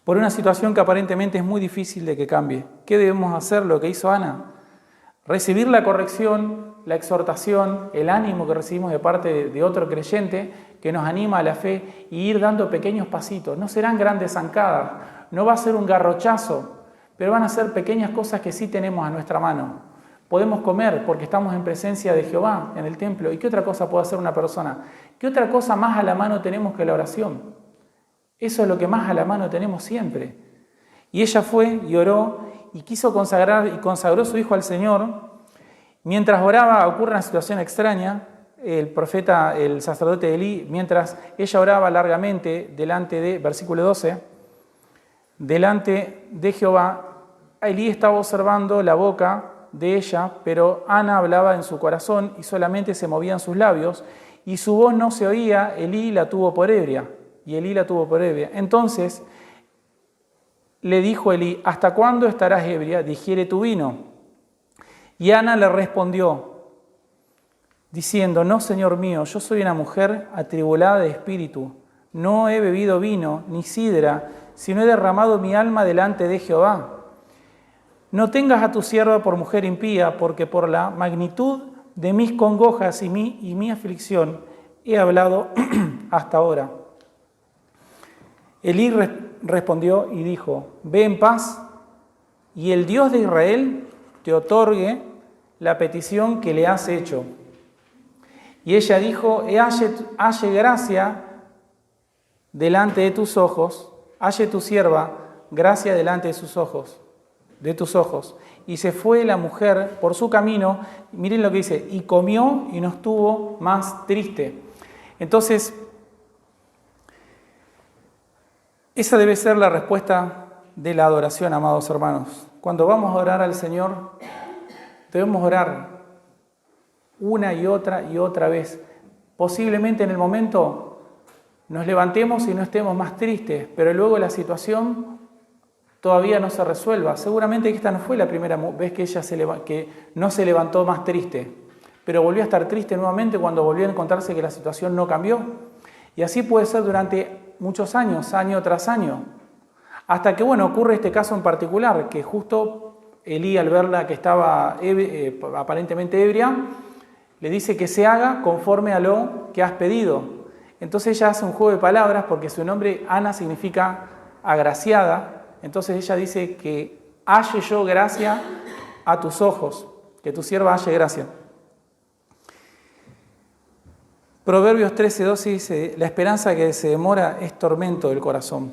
por una situación que aparentemente es muy difícil de que cambie. ¿Qué debemos hacer? Lo que hizo Ana. Recibir la corrección, la exhortación, el ánimo que recibimos de parte de otro creyente que nos anima a la fe y ir dando pequeños pasitos. No serán grandes zancadas, no va a ser un garrochazo, pero van a ser pequeñas cosas que sí tenemos a nuestra mano. Podemos comer porque estamos en presencia de Jehová en el templo. ¿Y qué otra cosa puede hacer una persona? ¿Qué otra cosa más a la mano tenemos que la oración? Eso es lo que más a la mano tenemos siempre. Y ella fue y oró y quiso consagrar y consagró su hijo al Señor. Mientras oraba ocurre una situación extraña. El sacerdote Elí, mientras ella oraba largamente delante de, versículo 12, delante de Jehová, Elí estaba observando la boca de ella, pero Ana hablaba en su corazón y solamente se movían sus labios y su voz no se oía. Elí la tuvo por ebria. Entonces le dijo Elí, ¿hasta cuándo estarás ebria? Digiere tu vino. Y Ana le respondió, diciendo, no, Señor mío, yo soy una mujer atribulada de espíritu. No he bebido vino ni sidra, sino he derramado mi alma delante de Jehová. No tengas a tu sierva por mujer impía, porque por la magnitud de mis congojas y mi aflicción he hablado hasta ahora. Elí respondió y dijo, ve en paz, y el Dios de Israel te otorgue la petición que le has hecho. Y ella dijo, halle gracia delante de tus ojos, halle tu sierva gracia delante de tus ojos. Y se fue la mujer por su camino, miren lo que dice, y comió y no estuvo más triste. Entonces, esa debe ser la respuesta de la adoración, amados hermanos. Cuando vamos a orar al Señor, debemos orar una y otra vez. Posiblemente en el momento nos levantemos y no estemos más tristes, pero luego la situación todavía no se resuelva. Seguramente esta no fue la primera vez que ella que no se levantó más triste, pero volvió a estar triste nuevamente cuando volvió a encontrarse que la situación no cambió. Y así puede ser durante muchos años, año tras año, hasta que, ocurre este caso en particular, que justo Elí, al verla que estaba aparentemente ebria, le dice que se haga conforme a lo que has pedido. Entonces ella hace un juego de palabras, porque su nombre Ana significa agraciada. Entonces ella dice que halle yo gracia a tus ojos, que tu sierva halle gracia. Proverbios 13:12 dice, la esperanza que se demora es tormento del corazón,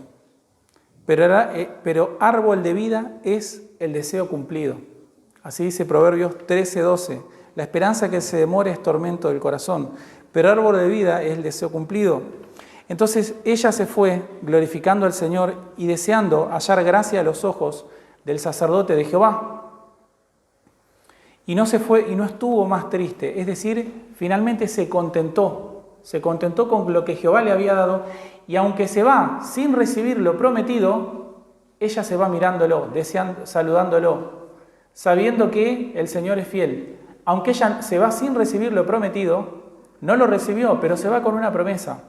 pero árbol de vida es el deseo cumplido. Así dice Proverbios 13:12, la esperanza que se demora es tormento del corazón, pero árbol de vida es el deseo cumplido. Entonces ella se fue, glorificando al Señor y deseando hallar gracia a los ojos del sacerdote de Jehová. Y no se fue y no estuvo más triste, es decir, finalmente se contentó con lo que Jehová le había dado, y aunque se va sin recibir lo prometido, ella se va mirándolo, deseando, saludándolo, sabiendo que el Señor es fiel. Aunque ella se va sin recibir lo prometido, no lo recibió, pero se va con una promesa.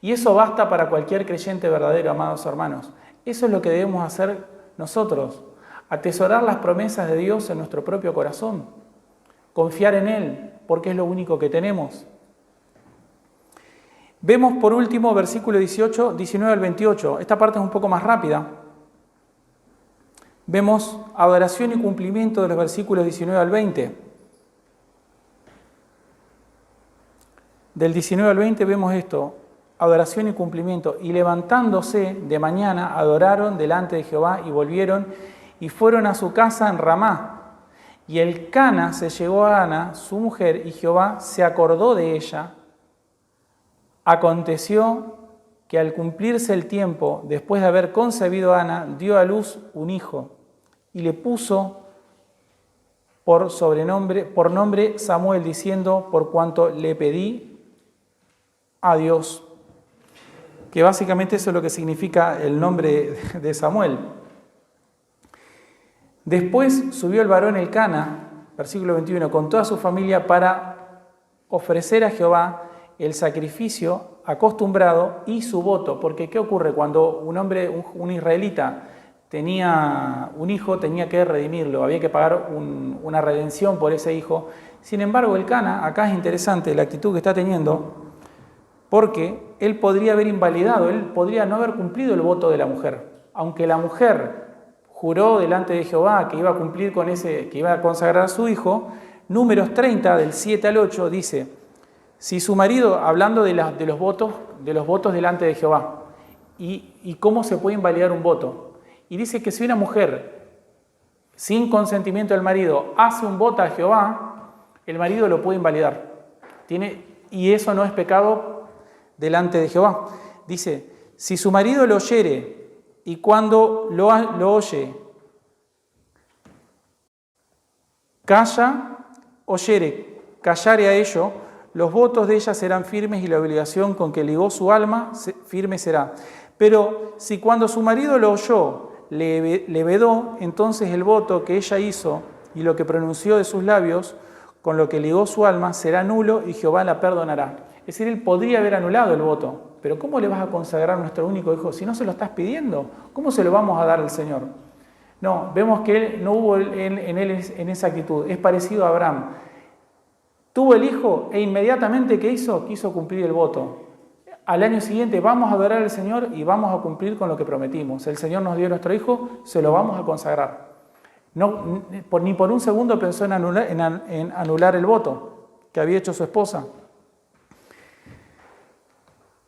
Y eso basta para cualquier creyente verdadero, amados hermanos. Eso es lo que debemos hacer nosotros, atesorar las promesas de Dios en nuestro propio corazón, confiar en Él, porque es lo único que tenemos. Vemos por último versículo 19 al 28. Esta parte es un poco más rápida. Vemos adoración y cumplimiento de los versículos 19 al 20. Del 19 al 20 vemos esto, adoración y cumplimiento. Y levantándose de mañana, adoraron delante de Jehová y volvieron y fueron a su casa en Ramá. Y Elcana se llegó a Ana, su mujer, y Jehová se acordó de ella. Aconteció que al cumplirse el tiempo, después de haber concebido a Ana, dio a luz un hijo y le puso por nombre Samuel, diciendo, por cuanto le pedí a Dios. Que básicamente eso es lo que significa el nombre de Samuel. Después subió el varón Elcana, versículo 21, con toda su familia para ofrecer a Jehová el sacrificio acostumbrado y su voto. Porque ¿qué ocurre? Cuando un hombre, un israelita, tenía un hijo, tenía que redimirlo, había que pagar una redención por ese hijo. Sin embargo, Elcana, acá es interesante la actitud que está teniendo, porque él podría haber invalidado, él podría no haber cumplido el voto de la mujer. Aunque la mujer juró delante de Jehová que iba a cumplir con que iba a consagrar a su hijo, Números 30, del 7 al 8, dice: si su marido, hablando de los votos delante de Jehová, y cómo se puede invalidar un voto, y dice que si una mujer, sin consentimiento del marido, hace un voto a Jehová, el marido lo puede invalidar. Y eso no es pecado delante de Jehová. Dice, si su marido lo oyere, y cuando lo oye, callare a ello, los votos de ella serán firmes y la obligación con que ligó su alma firme será. Pero si cuando su marido lo oyó, le vedó, entonces el voto que ella hizo y lo que pronunció de sus labios, con lo que ligó su alma, será nulo y Jehová la perdonará. Es decir, él podría haber anulado el voto, pero ¿cómo le vas a consagrar a nuestro único hijo si no se lo estás pidiendo? ¿Cómo se lo vamos a dar al Señor? No, vemos que él no hubo en él en esa actitud. Es parecido a Abraham. Tuvo el hijo e inmediatamente ¿qué hizo? Quiso cumplir el voto. Al año siguiente vamos a adorar al Señor y vamos a cumplir con lo que prometimos. El Señor nos dio a nuestro hijo, se lo vamos a consagrar. No, ni por un segundo pensó en anular el voto que había hecho su esposa.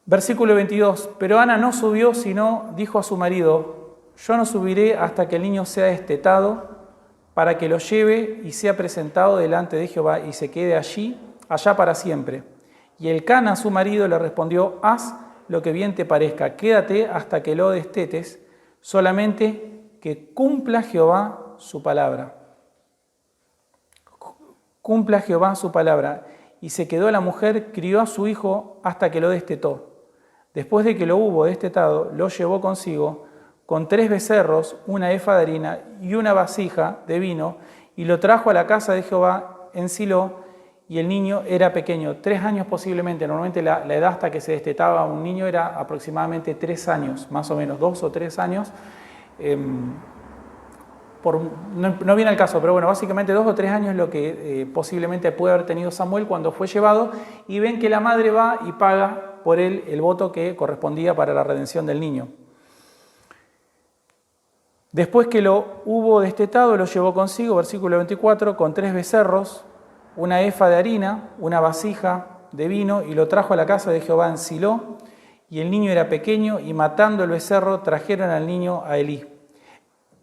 Versículo 22. Pero Ana no subió, sino dijo a su marido: yo no subiré hasta que el niño sea destetado, para que lo lleve y sea presentado delante de Jehová y se quede allá para siempre. Y Elcana, su marido, le respondió: haz lo que bien te parezca, quédate hasta que lo destetes, solamente que cumpla Jehová su palabra. Cumpla Jehová su palabra. Y se quedó la mujer, crió a su hijo hasta que lo destetó. Después de que lo hubo destetado, lo llevó consigo con 3 becerros, una efa de harina y una vasija de vino, y lo trajo a la casa de Jehová en Silo, y el niño era pequeño, 3 años posiblemente. Normalmente la edad hasta que se destetaba un niño era aproximadamente 3 años, más o menos, 2 o 3 años. No viene al caso, pero bueno, básicamente 2 o 3 años es lo que posiblemente puede haber tenido Samuel cuando fue llevado, y ven que la madre va y paga por él el voto que correspondía para la redención del niño. Después que lo hubo destetado, lo llevó consigo, versículo 24, con 3 becerros, una efa de harina, una vasija de vino, y lo trajo a la casa de Jehová en Silo, y el niño era pequeño, y matando el becerro, trajeron al niño a Elí.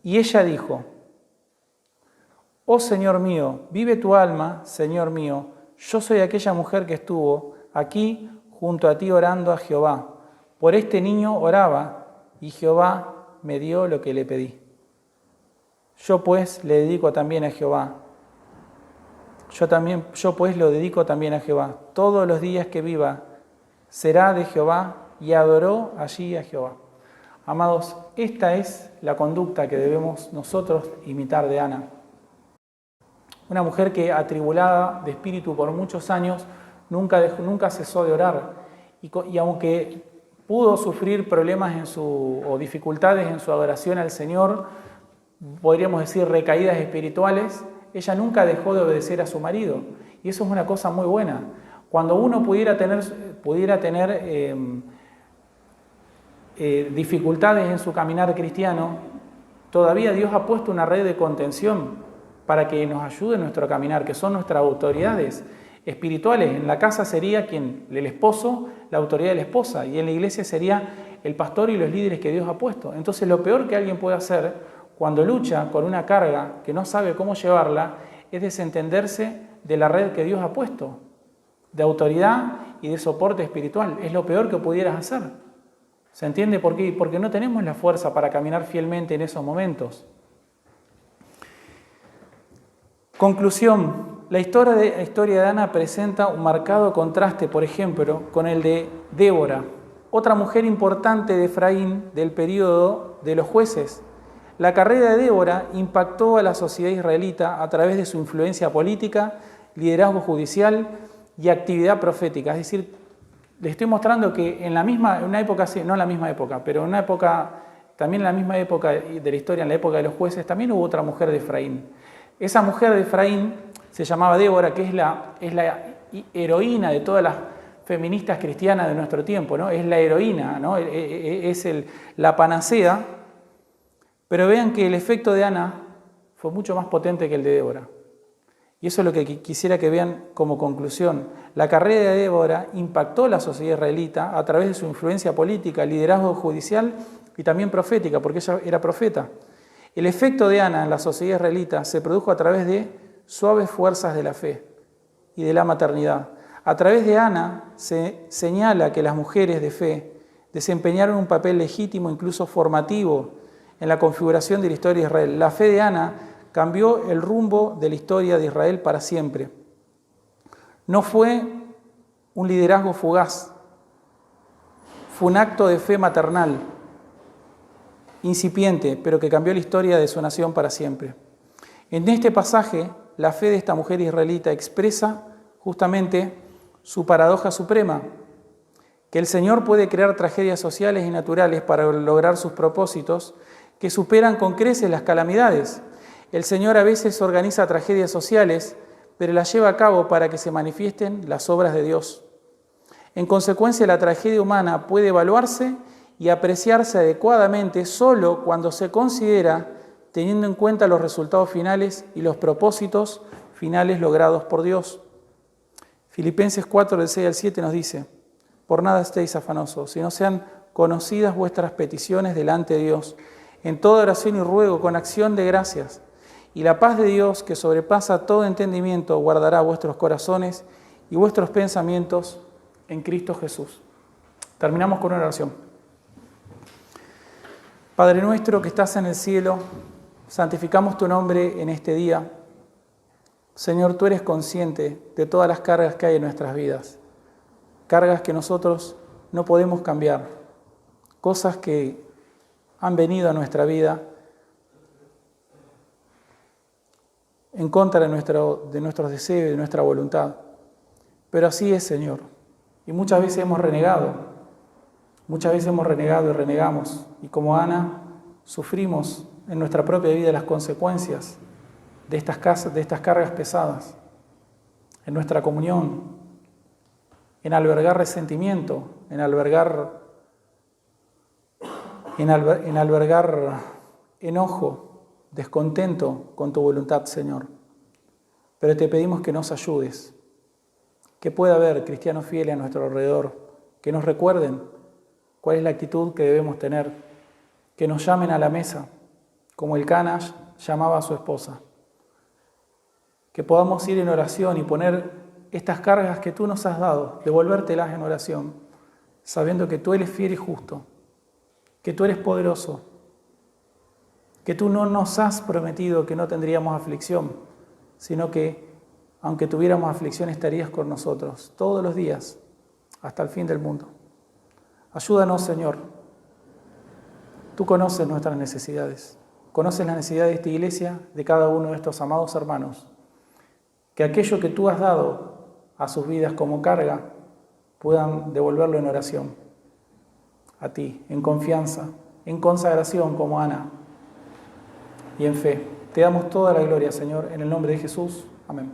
Y ella dijo: oh Señor mío, vive tu alma, Señor mío, yo soy aquella mujer que estuvo aquí junto a ti orando a Jehová. Por este niño oraba, y Jehová me dio lo que le pedí. Yo pues le dedico también a Jehová. Yo pues lo dedico también a Jehová. Todos los días que viva será de Jehová, y adoró allí a Jehová. Amados, esta es la conducta que debemos nosotros imitar de Ana. Una mujer que, atribulada de espíritu por muchos años, nunca cesó de orar. Y aunque pudo sufrir problemas o dificultades en su adoración al Señor, podríamos decir recaídas espirituales, ella nunca dejó de obedecer a su marido. Y eso es una cosa muy buena. Cuando uno pudiera tener dificultades en su caminar cristiano, todavía Dios ha puesto una red de contención para que nos ayude en nuestro caminar, que son nuestras autoridades espirituales. En la casa sería el esposo, la autoridad de la esposa, y en la iglesia sería el pastor y los líderes que Dios ha puesto. Entonces, lo peor que alguien puede hacer cuando lucha con una carga que no sabe cómo llevarla es desentenderse de la red que Dios ha puesto, de autoridad y de soporte espiritual. Es lo peor que pudieras hacer. ¿Se entiende por qué? Porque no tenemos la fuerza para caminar fielmente en esos momentos. Conclusión. La historia de Ana presenta un marcado contraste, por ejemplo, con el de Débora, otra mujer importante de Efraín del período de los jueces. La carrera de Débora impactó a la sociedad israelita a través de su influencia política, liderazgo judicial y actividad profética. Es decir, les estoy mostrando que en una época, no en la misma época, pero en una época, también en la misma época de la historia, en la época de los jueces, también hubo otra mujer de Efraín. Esa mujer de Efraín se llamaba Débora, que es la heroína de todas las feministas cristianas de nuestro tiempo, ¿no? Es la heroína, ¿no? Es la panacea. Pero vean que el efecto de Ana fue mucho más potente que el de Débora. Y eso es lo que quisiera que vean como conclusión. La carrera de Débora impactó a la sociedad israelita a través de su influencia política, liderazgo judicial y también profética, porque ella era profeta. El efecto de Ana en la sociedad israelita se produjo a través de suaves fuerzas de la fe y de la maternidad. A través de Ana se señala que las mujeres de fe desempeñaron un papel legítimo, incluso formativo, en la configuración de la historia de Israel. La fe de Ana cambió el rumbo de la historia de Israel para siempre. No fue un liderazgo fugaz, fue un acto de fe maternal, incipiente, pero que cambió la historia de su nación para siempre. En este pasaje, la fe de esta mujer israelita expresa justamente su paradoja suprema, que el Señor puede crear tragedias sociales y naturales para lograr sus propósitos que superan con creces las calamidades. El Señor a veces organiza tragedias sociales, pero las lleva a cabo para que se manifiesten las obras de Dios. En consecuencia, la tragedia humana puede evaluarse y apreciarse adecuadamente solo cuando se considera teniendo en cuenta los resultados finales y los propósitos finales logrados por Dios. Filipenses 4, del 6 al 7 nos dice: por nada estéis afanosos, sino sean conocidas vuestras peticiones delante de Dios, en toda oración y ruego con acción de gracias. Y la paz de Dios, que sobrepasa todo entendimiento, guardará vuestros corazones y vuestros pensamientos en Cristo Jesús. Terminamos con una oración. Padre nuestro que estás en el cielo, santificamos tu nombre en este día. Señor, tú eres consciente de todas las cargas que hay en nuestras vidas, cargas que nosotros no podemos cambiar, cosas que han venido a nuestra vida en contra de nuestros deseos y de nuestra voluntad. Pero así es, Señor. Y muchas veces hemos renegado y renegamos. Y como Ana, sufrimos en nuestra propia vida las consecuencias de estas cargas pesadas, en nuestra comunión, en albergar resentimiento, en albergar enojo, descontento con tu voluntad, Señor. Pero te pedimos que nos ayudes, que pueda haber cristianos fieles a nuestro alrededor, que nos recuerden cuál es la actitud que debemos tener, que nos llamen a la mesa, como el Cana llamaba a su esposa, que podamos ir en oración y poner estas cargas que tú nos has dado, devolvértelas en oración, sabiendo que tú eres fiel y justo, que tú eres poderoso, que tú no nos has prometido que no tendríamos aflicción, sino que aunque tuviéramos aflicción estarías con nosotros todos los días hasta el fin del mundo. Ayúdanos, Señor. Tú conoces nuestras necesidades, conoces las necesidades de esta iglesia, de cada uno de estos amados hermanos. Que aquello que tú has dado a sus vidas como carga, puedan devolverlo en oración a ti, en confianza, en consagración como Ana y en fe. Te damos toda la gloria, Señor, en el nombre de Jesús. Amén.